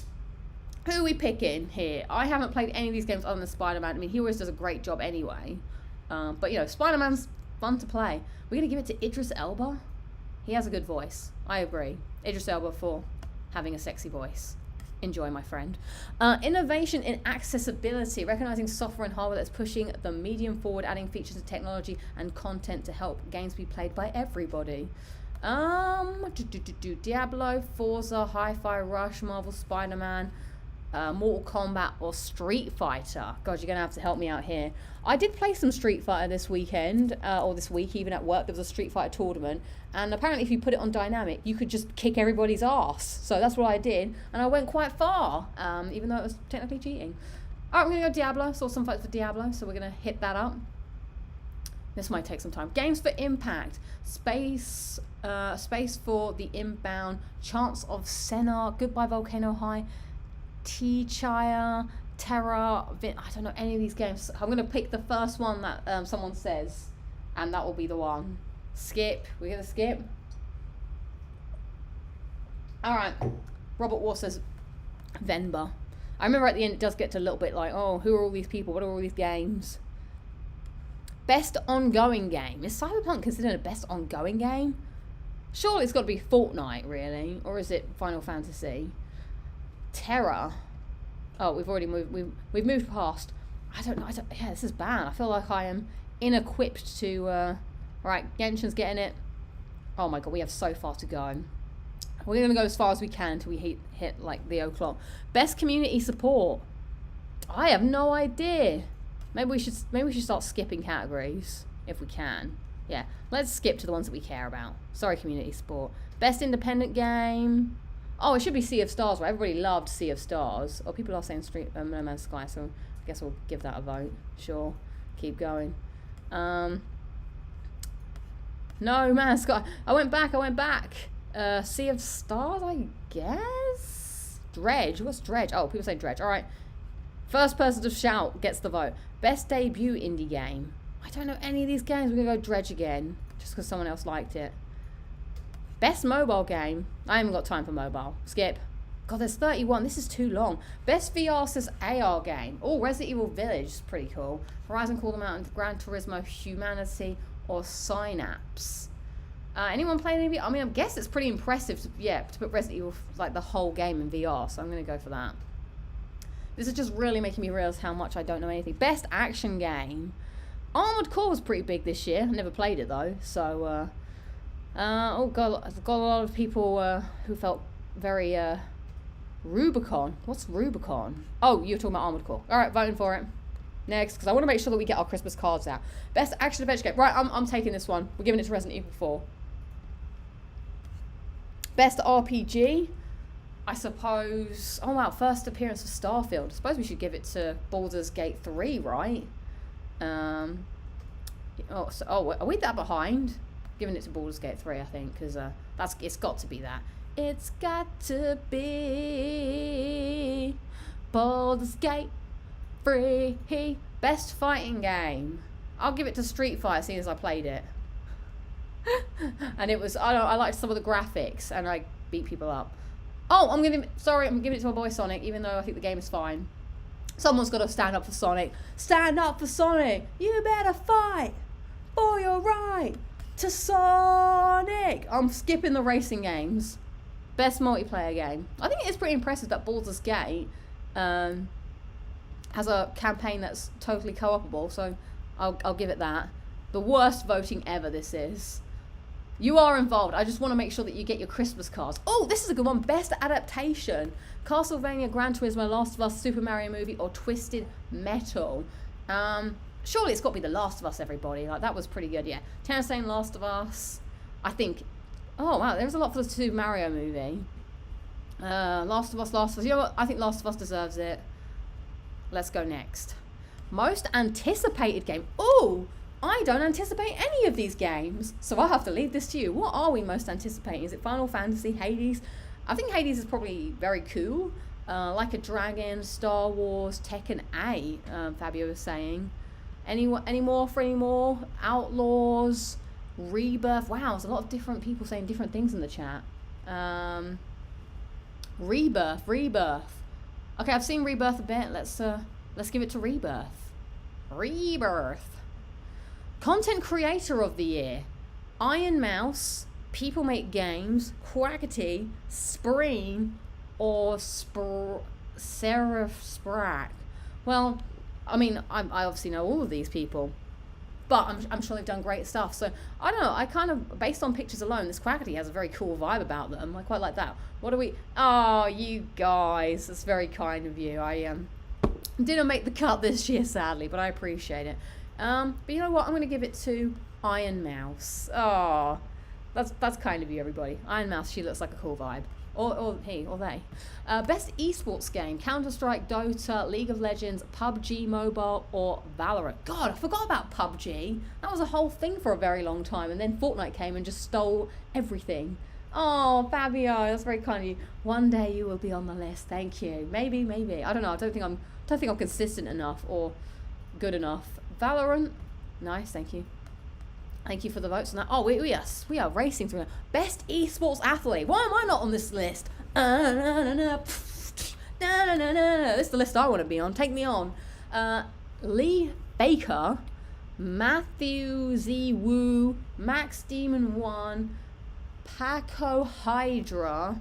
Speaker 1: Who are we picking here? I haven't played any of these games other than Spider-Man. I mean, he always does a great job anyway. But, you know, Spider-Man's fun to play. We're going to give it to Idris Elba. He has a good voice. I agree. Idris Elba for having a sexy voice. Enjoy, my friend. Innovation in accessibility. Recognizing software and hardware that's pushing the medium forward, adding features of technology and content to help games be played by everybody. Diablo, Forza, Hi-Fi Rush, Marvel Spider-Man, Mortal Kombat, or Street Fighter. God, you're going to have to help me out here. I did play some Street Fighter this weekend, or this week, even at work. There was a Street Fighter tournament, and apparently if you put it on dynamic, you could just kick everybody's ass. So that's what I did, and I went quite far, even though it was technically cheating. All right, we're going to go Diablo. Saw some fights for Diablo, so we're going to hit that up. This might take some time. Games for Impact. Space for the Inbound. Chance of Senna. Goodbye Volcano High. T-Chire. Terra. I don't know any of these games. I'm going to pick the first one that someone says. And that will be the one. Skip. We're going to skip. Alright. Robert War says Venba. I remember at the end it does get to a little bit like, oh, who are all these people? What are all these games? Best ongoing game. Is Cyberpunk considered a best ongoing game? Surely it's got to be Fortnite, really. Or is it Final Fantasy? Terra. Oh, we've already moved. We've moved past. I don't know. Yeah, this is bad. I feel like I am inequipped to... Right, Genshin's getting it. Oh my god, we have so far to go. We're going to go as far as we can until we hit like the o'clock. Best community support. I have no idea. Maybe we should start skipping categories if we can. Yeah, let's skip to the ones that we care about. Sorry, community support. Best independent game. Oh, it should be Sea of Stars, right? Everybody loved Sea of Stars. Oh, people are saying No Man's Sky, so I guess we'll give that a vote. Sure, keep going. No Man's Sky. I went back. Sea of Stars, I guess. Dredge. What's Dredge? Oh, people say Dredge. All right. First person to shout gets the vote. Best debut indie game. I don't know any of these games. We're going to go Dredge again. Just because someone else liked it. Best mobile game. I haven't got time for mobile. Skip. God, there's 31. This is too long. Best VR says AR game. Oh, Resident Evil Village is pretty cool. Horizon Call Them Out and Gran Turismo Humanity or Synapse. Anyone playing any VR? I mean, I guess it's pretty impressive to put Resident Evil, like the whole game in VR. So I'm going to go for that. This is just really making me realize how much I don't know anything. Best action game. Armored Core was pretty big this year. I never played it though. So, oh god, I've got a lot of people who felt very Rubicon. What's Rubicon? Oh, you're talking about Armored Core. All right, voting for it. Next, because I want to make sure that we get our Christmas cards out. Best action adventure game. Right, I'm taking this one. We're giving it to Resident Evil 4. Best RPG. I suppose... Oh, wow. First appearance of Starfield. I suppose we should give it to Baldur's Gate 3, right? Are we that behind? Giving it to Baldur's Gate 3, I think, because it's got to be that. It's got to be Baldur's Gate 3. Best fighting game. I'll give it to Street Fighter, seeing as I played it. And it was... I liked some of the graphics, and I beat people up. Oh, I'm giving it to my boy Sonic, even though I think the game is fine. Someone's got to stand up for Sonic. Stand up for Sonic! You better fight for your right to Sonic! I'm skipping the racing games. Best multiplayer game. I think it is pretty impressive that Baldur's Gate has a campaign that's totally co-opable, so I'll give it that. The worst voting ever this is. You are involved. I just want to make sure that you get your Christmas cards. Oh, this is a good one. Best adaptation. Castlevania, Gran Turismo, Last of Us, Super Mario Movie, or Twisted Metal. Surely it's got to be The Last of Us, everybody. Like, that was pretty good, yeah. Tanner saying Last of Us. I think... Oh, wow. There's a lot for the Super Mario Movie. Last of Us. You know what? I think Last of Us deserves it. Let's go next. Most anticipated game. Oh! I don't anticipate any of these games, so I'll have to leave this to you. What are we most anticipating? Is it Final Fantasy, Hades? I think Hades is probably very cool. Like a Dragon, Star Wars, Tekken 8, Fabio was saying. Any more? Outlaws, Rebirth. Wow, there's a lot of different people saying different things in the chat. Rebirth. Okay, I've seen Rebirth a bit. Let's give it to Rebirth. Rebirth. Content Creator of the Year. Iron Mouse, People Make Games, Quackity, Spreen, or Seraph Sprack. Well, I mean, I obviously know all of these people, but I'm sure they've done great stuff. So I don't know. I kind of, based on pictures alone, this Quackity has a very cool vibe about them. I quite like that. What do we? Oh, you guys, that's very kind of you. I didn't make the cut this year, sadly, but I appreciate it. But you know what? I'm going to give it to Iron Mouse. Oh, that's kind of you, everybody. Iron Mouse, she looks like a cool vibe. Or he, or they. Best esports game: Counter-Strike, Dota, League of Legends, PUBG Mobile, or Valorant. God, I forgot about PUBG. That was a whole thing for a very long time, and then Fortnite came and just stole everything. Oh, Fabio, that's very kind of you. One day you will be on the list. Thank you. Maybe. I don't know. I don't think I'm consistent enough or good enough. Valorant, nice. Thank you. Thank you for the votes on that. Oh, we are racing through. Best esports athlete. Why am I not on this list? This is the list I want to be on. Take me on. Lee Baker, Matthew Z Wu, Max Demon 1, Paco Hydra,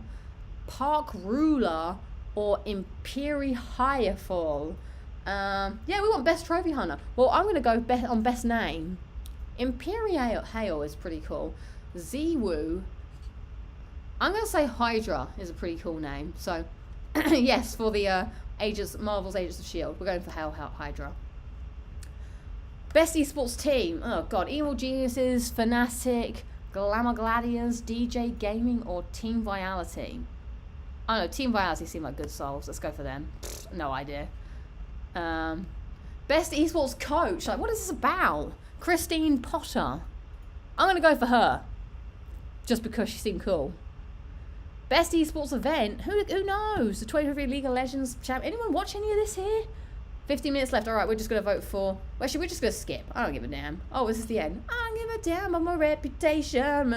Speaker 1: Park Ruler, or Imperi Hirefall. Yeah, we want best trophy hunter. Well, I'm going to go on best name. Imperial Hail is pretty cool. Ziwu. I'm going to say Hydra is a pretty cool name. So, yes, for the Marvel's Agents of S.H.I.E.L.D. We're going for Hail Hydra. Best esports team. Oh, God. Evil Geniuses, Fnatic, Glamour Gladiators, DJ Gaming, or Team Viality. I don't know. Team Viality seem like good souls. Let's go for them. No idea. Best esports coach. Like, what is this about? Christine Potter. I'm going to go for her. Just because she seemed cool. Best esports event. Who knows? The 2023 League of Legends champ. Anyone watch any of this here? 15 minutes left. Alright, we're just going to vote for... Well, actually, we're just going to skip. I don't give a damn. Oh, this is the end. I don't give a damn about my reputation.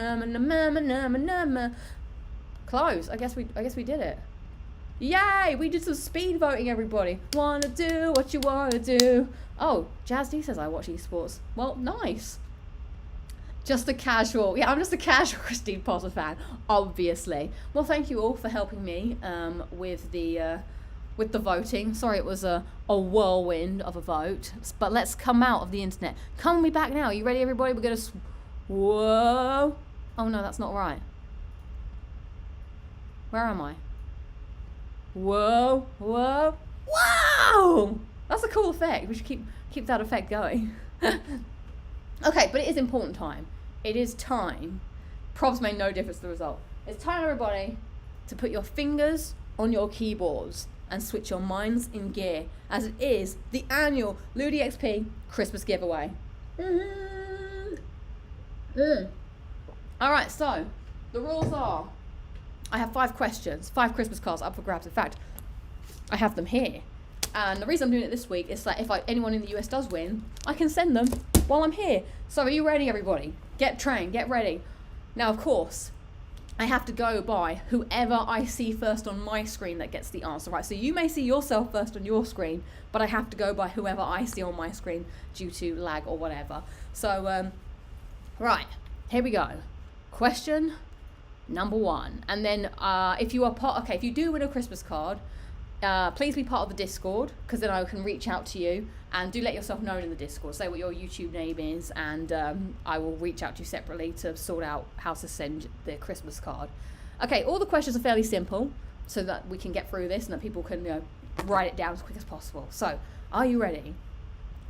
Speaker 1: Close. I guess we did it. Yay! We did some speed voting, everybody. Wanna do what you wanna do. Oh, Jazz D says I watch esports. Well, nice. Just a casual. Yeah, I'm just a casual Christine Potter fan, obviously. Well, thank you all for helping me with the voting. Sorry it was a whirlwind of a vote. But let's come out of the internet. Come me back now. Are you ready, everybody? We're going to... Whoa. Oh, no, that's not right. Where am I? Whoa. That's a cool effect. We should keep that effect going. Okay, but it is important time. It is time. Probs made no difference to the result. It's time, everybody, to put your fingers on your keyboards and switch your minds in gear, as it is the annual LudiXP Christmas giveaway. Alright, so the rules are, I have 5 questions, 5 Christmas cards up for grabs. In fact, I have them here. And the reason I'm doing it this week is that if anyone in the US does win, I can send them while I'm here. So are you ready, everybody? Get trained, get ready. Now, of course, I have to go by whoever I see first on my screen that gets the answer right. So you may see yourself first on your screen, but I have to go by whoever I see on my screen due to lag or whatever. So, right, here we go. Question number 1. And then if you are if you do win a Christmas card, please be part of the Discord, because then I can reach out to you, and do let yourself known in the Discord. Say what your YouTube name is, and I will reach out to you separately to sort out how to send the Christmas card. Okay, all the questions are fairly simple, so that we can get through this and that people can write it down as quick as possible. So, are you ready?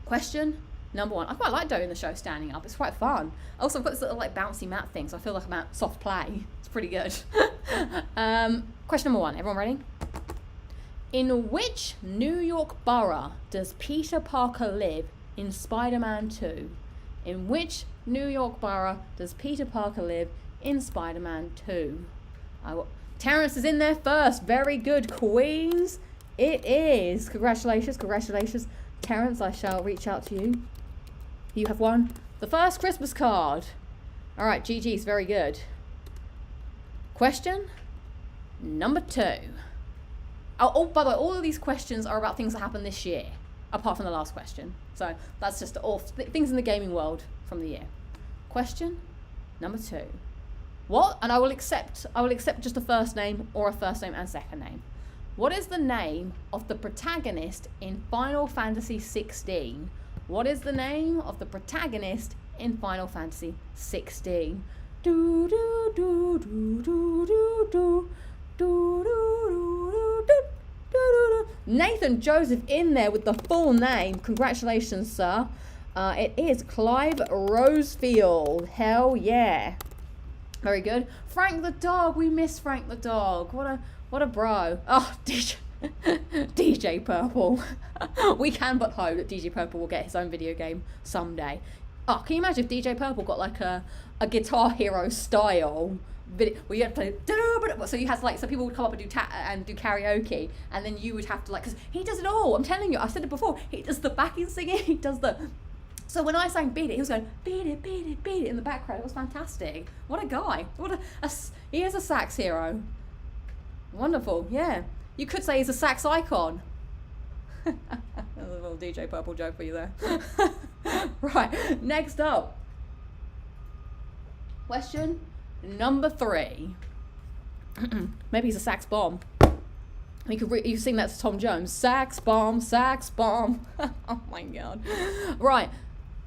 Speaker 1: Question number 1. I quite like doing the show standing up. It's quite fun. Also, I've got this little bouncy mat thing, so I feel like I'm at soft play. It's pretty good. Question number 1. Everyone ready? In which New York borough does Peter Parker live in Spider-Man 2? In which New York borough does Peter Parker live in Spider-Man 2? Terrence is in there first. Very good, Queens. It is. Congratulations. Terrence, I shall reach out to you. You have won the first Christmas card. All right, GG's, very good. Question number 2. Oh, by the way, all of these questions are about things that happened this year, apart from the last question. So that's just all things in the gaming world from the year. Question number 2. What, and I will accept just a first name or a first name and second name. What is the name of the protagonist in Final Fantasy 16? What is the name of the protagonist in Final Fantasy 16? Do do do do do do do do do do do do. Nathan Joseph in there with the full name. Congratulations, sir. It is Clive Rosefield. Hell yeah. Very good. Frank the dog. We miss Frank the dog. What a bro. Oh, DJ Purple. We can but hope that DJ Purple will get his own video game someday. Oh, can you imagine if DJ Purple got like a Guitar Hero style video where you had to play, so you had to like, so people would come up and do karaoke, and then you would have to like, because he does it all. I'm telling you, I said it before. He does the backing singing. He does the. So when I sang Beat It, he was going, beat it, beat it, beat it in the background. It was fantastic. What a guy. He is a sax hero. Wonderful, yeah. You could say he's a sax icon. That was a little DJ Purple joke for you there. Right, next up. Question number 3. Maybe he's a sax bomb. You could sing that to Tom Jones. Sax bomb, sax bomb. Oh my God. Right,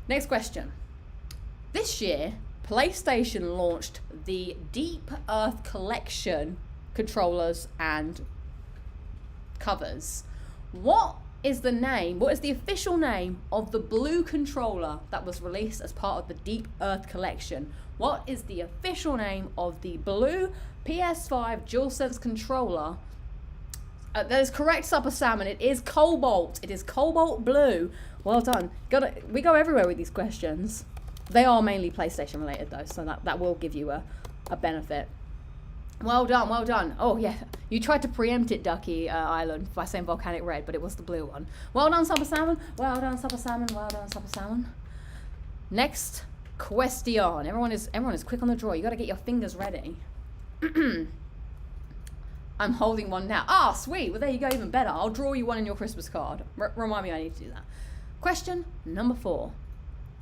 Speaker 1: next question. This year, PlayStation launched the Deep Earth Collection controllers and covers. What is the official name of the blue controller that was released as part of the Deep Earth Collection? What is the official name of the blue PS5 DualSense controller? That is correct, Supper Salmon. It is Cobalt. It is Cobalt Blue. Well done. We go everywhere with these questions. They are mainly PlayStation related though, so that will give you a benefit. Well done, well done. Oh yeah, you tried to preempt it, Ducky Island, by saying Volcanic Red, but it was the blue one. Well done, Supper Salmon. Well done, Supper Salmon. Well done, Supper Salmon. Next question. Everyone is quick on the draw. You got to get your fingers ready. I'm holding one now. Ah, sweet. Well, there you go. Even better. I'll draw you one in your Christmas card. Remind me I need to do that. Question number 4.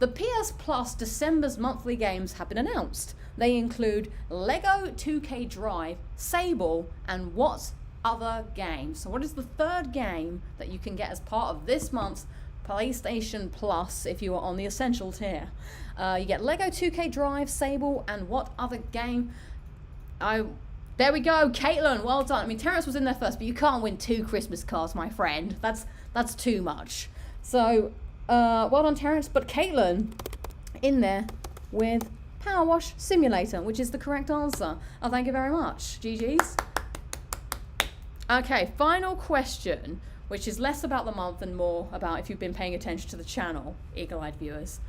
Speaker 1: The PS Plus December's monthly games have been announced. They include Lego 2K Drive, Sable, and what other game? So what is the third game that you can get as part of this month's PlayStation Plus if you are on the Essential tier? You get Lego 2K Drive, Sable, and what other game? There we go, Caitlin, well done. I mean, Terrence was in there first, but you can't win 2 Christmas cards, my friend. That's too much. So, well done, Terrence. But Caitlin in there with Power Wash Simulator, which is the correct answer. Oh, thank you very much. GG's. Okay, final question, which is less about the month and more about if you've been paying attention to the channel, eagle-eyed viewers.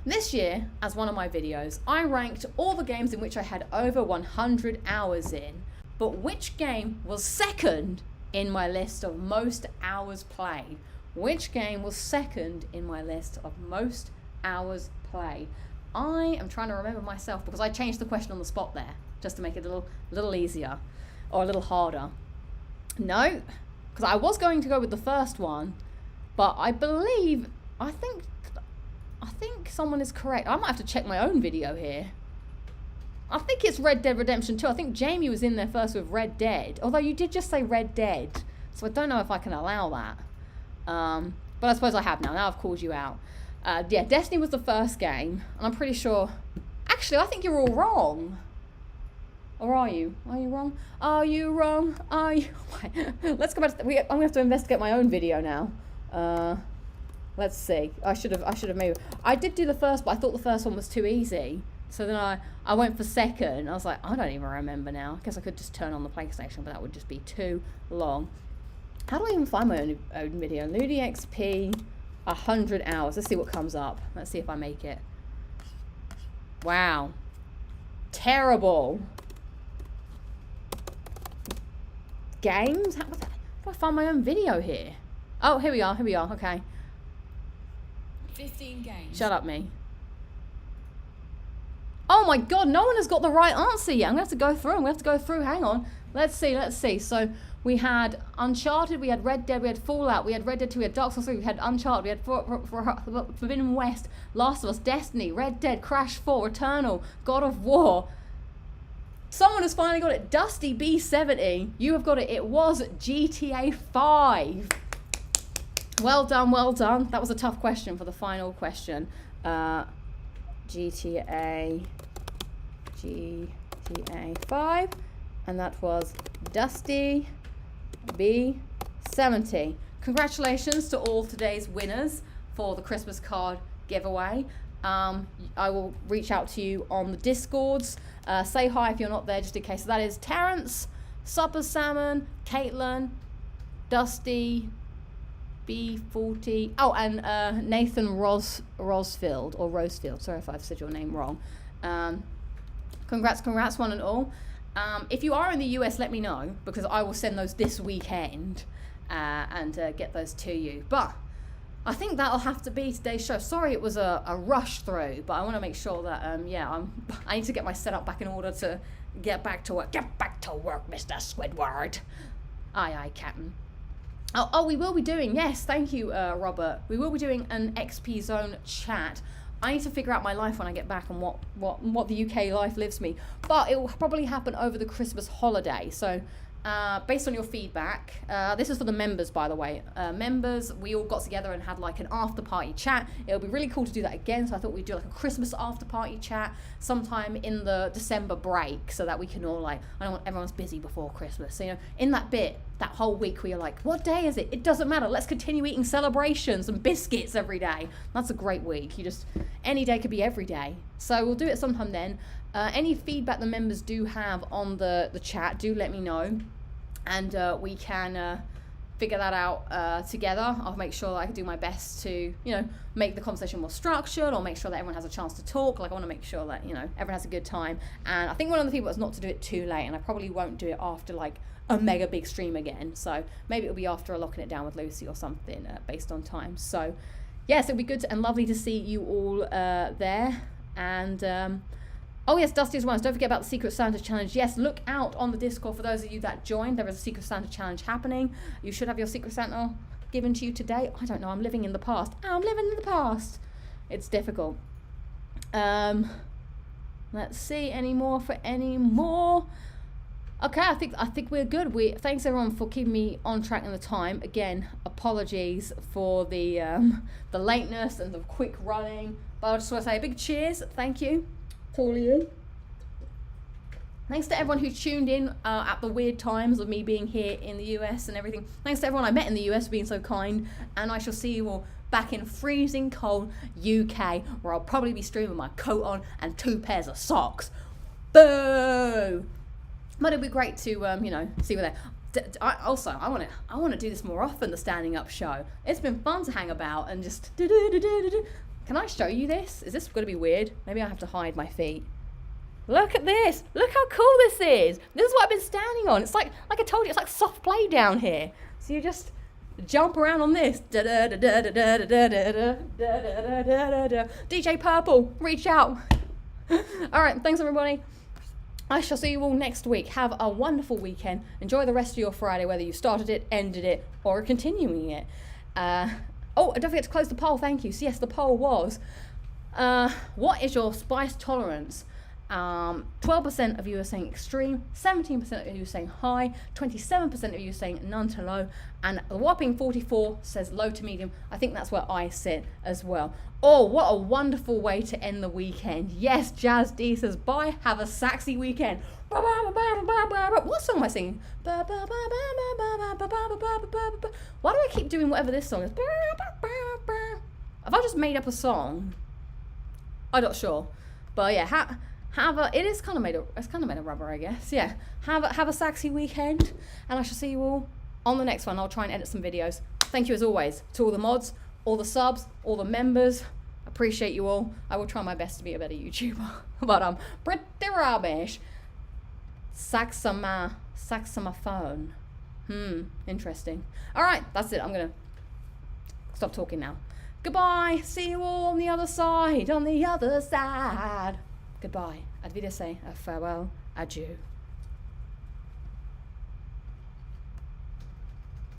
Speaker 1: This year, as one of my videos, I ranked all the games in which I had over 100 hours in, but which game was second in my list of most hours played? Which game was second in my list of most hours played? I am trying to remember myself because I changed the question on the spot there just to make it a little easier or a little harder. No, because I was going to go with the first one, but I think someone is correct. I might have to check my own video here. I think it's Red Dead Redemption 2. I think Jamie was in there first with Red Dead, although you did just say Red Dead, so I don't know if I can allow that. But I suppose I have now. Now I've called you out. Yeah, Destiny was the first game, and I'm pretty sure... Actually, I think you're all wrong. Or are you? Are you wrong? Are you wrong? Are you... Let's go back to... I'm going to have to investigate my own video now. Let's see. I should have maybe... I did do the first, but I thought the first one was too easy. So then I went for second. I was like, I don't even remember now. I guess I could just turn on the PlayStation, but that would just be too long. How do I even find my own video? LudiXP 100 hours. Let's see what comes up. Let's see if I make it. Wow. Terrible. Games? How do I find my own video here? Oh, here we are. Here we are. Okay.
Speaker 2: 15 games.
Speaker 1: Shut up, me. Oh my god, no one has got the right answer yet. I'm going to have to go through. I'm going to have to go through. Hang on. Let's see. So we had Uncharted, we had Red Dead, we had Fallout, we had Red Dead 2, we had Dark Souls 3, we had Uncharted, we had Forbidden West, Last of Us, Destiny, Red Dead, Crash 4, Returnal, God of War. Someone has finally got it. Dusty B70, you have got it. It was GTA 5. Well done, well done. That was a tough question for the final question. GTA 5. And that was Dusty B70. Congratulations to all today's winners for the Christmas card giveaway. I will reach out to you on the Discords. Say hi if you're not there, just in case. So that is Terrence, Supper Salmon, Caitlin, Dusty B40. Oh, and Nathan Rosefield. Sorry if I've said your name wrong. Congrats one and all. If you are in the US, let me know, because I will send those this weekend and get those to you. But I think that'll have to be today's show. Sorry it was a rush through, but I want to make sure that, I need to get my setup back in order to get back to work. Get back to work, Mr. Squidward. Aye, Captain. Oh, we will be doing, yes, thank you, Robert. We will be doing an XP Zone chat. I need to figure out my life when I get back and what the UK life lives me. But it will probably happen over the Christmas holiday. So based on your feedback, this is for the members, by the way. Members, we all got together and had like an after party chat. It'll be really cool to do that again. So I thought we'd do like a Christmas after party chat sometime in the December break, so that we can all like, I don't want everyone's busy before Christmas. So, in that bit, that whole week where you're like, what day is it? It doesn't matter. Let's continue eating celebrations and biscuits every day. That's a great week. Any day could be every day. So we'll do it sometime then. Any feedback the members do have on the chat, do let me know. And we can figure that out together. I'll make sure that I can do my best to, make the conversation more structured, or make sure that everyone has a chance to talk. Like, I want to make sure that, everyone has a good time. And I think one of the people is not to do it too late, and I probably won't do it after like a mega big stream again. So maybe it'll be after a Locking It Down with Lucy or something based on time. So yes, it'll be good and lovely to see you all there. And oh yes, Dusty as well. Don't forget about the Secret Santa Challenge. Yes, look out on the Discord for those of you that joined. There is a Secret Santa Challenge happening. You should have your Secret Santa given to you today. I don't know, I'm living in the past. I'm living in the past. It's difficult. Let's see, any more. Okay, I think we're good. Thanks everyone for keeping me on track in the time. Again, apologies for the lateness and the quick running. But I just want to say a big cheers. Thank you. To you. Thanks to everyone who tuned in at the weird times of me being here in the US and everything. Thanks to everyone I met in the US for being so kind. And I shall see you all back in freezing cold UK, where I'll probably be streaming with my coat on and 2 pairs of socks. Boo! But it'd be great to, see you there. I want to do this more often, the standing up show. It's been fun to hang about and just Can I show you this? Is this going to be weird? Maybe I have to hide my feet. Look at this. Look how cool this is. This is what I've been standing on. It's like I told you, it's like soft play down here. So you just jump around on this. DJ Purple, reach out. All right, thanks everybody. I shall see you all next week. Have a wonderful weekend. Enjoy the rest of your Friday, whether you started it, ended it, or are continuing it. Oh, don't forget to close the poll, thank you. So yes, the poll was, what is your spice tolerance? 12% of you are saying extreme, 17% of you are saying high, 27% of you are saying none to low, and a whopping 44 says low to medium. I think that's where I sit as well. Oh, what a wonderful way to end the weekend. Yes, Jazz D says, bye, have a saxy weekend. What song am I singing? Why do I keep doing whatever this song is? Have I just made up a song? I'm not sure. But yeah, it's kind of made of rubber, I guess. Yeah. Have a saxy weekend, and I shall see you all on the next one. I'll try and edit some videos. Thank you as always to all the mods, all the subs, all the members. Appreciate you all. I will try my best to be a better YouTuber. But I'm pretty rubbish. Saxophone. Interesting. Alright, that's it. I'm gonna stop talking now. Goodbye. See you all on the other side. On the other side. Goodbye. Ad Wiedersehen. A farewell. Adieu.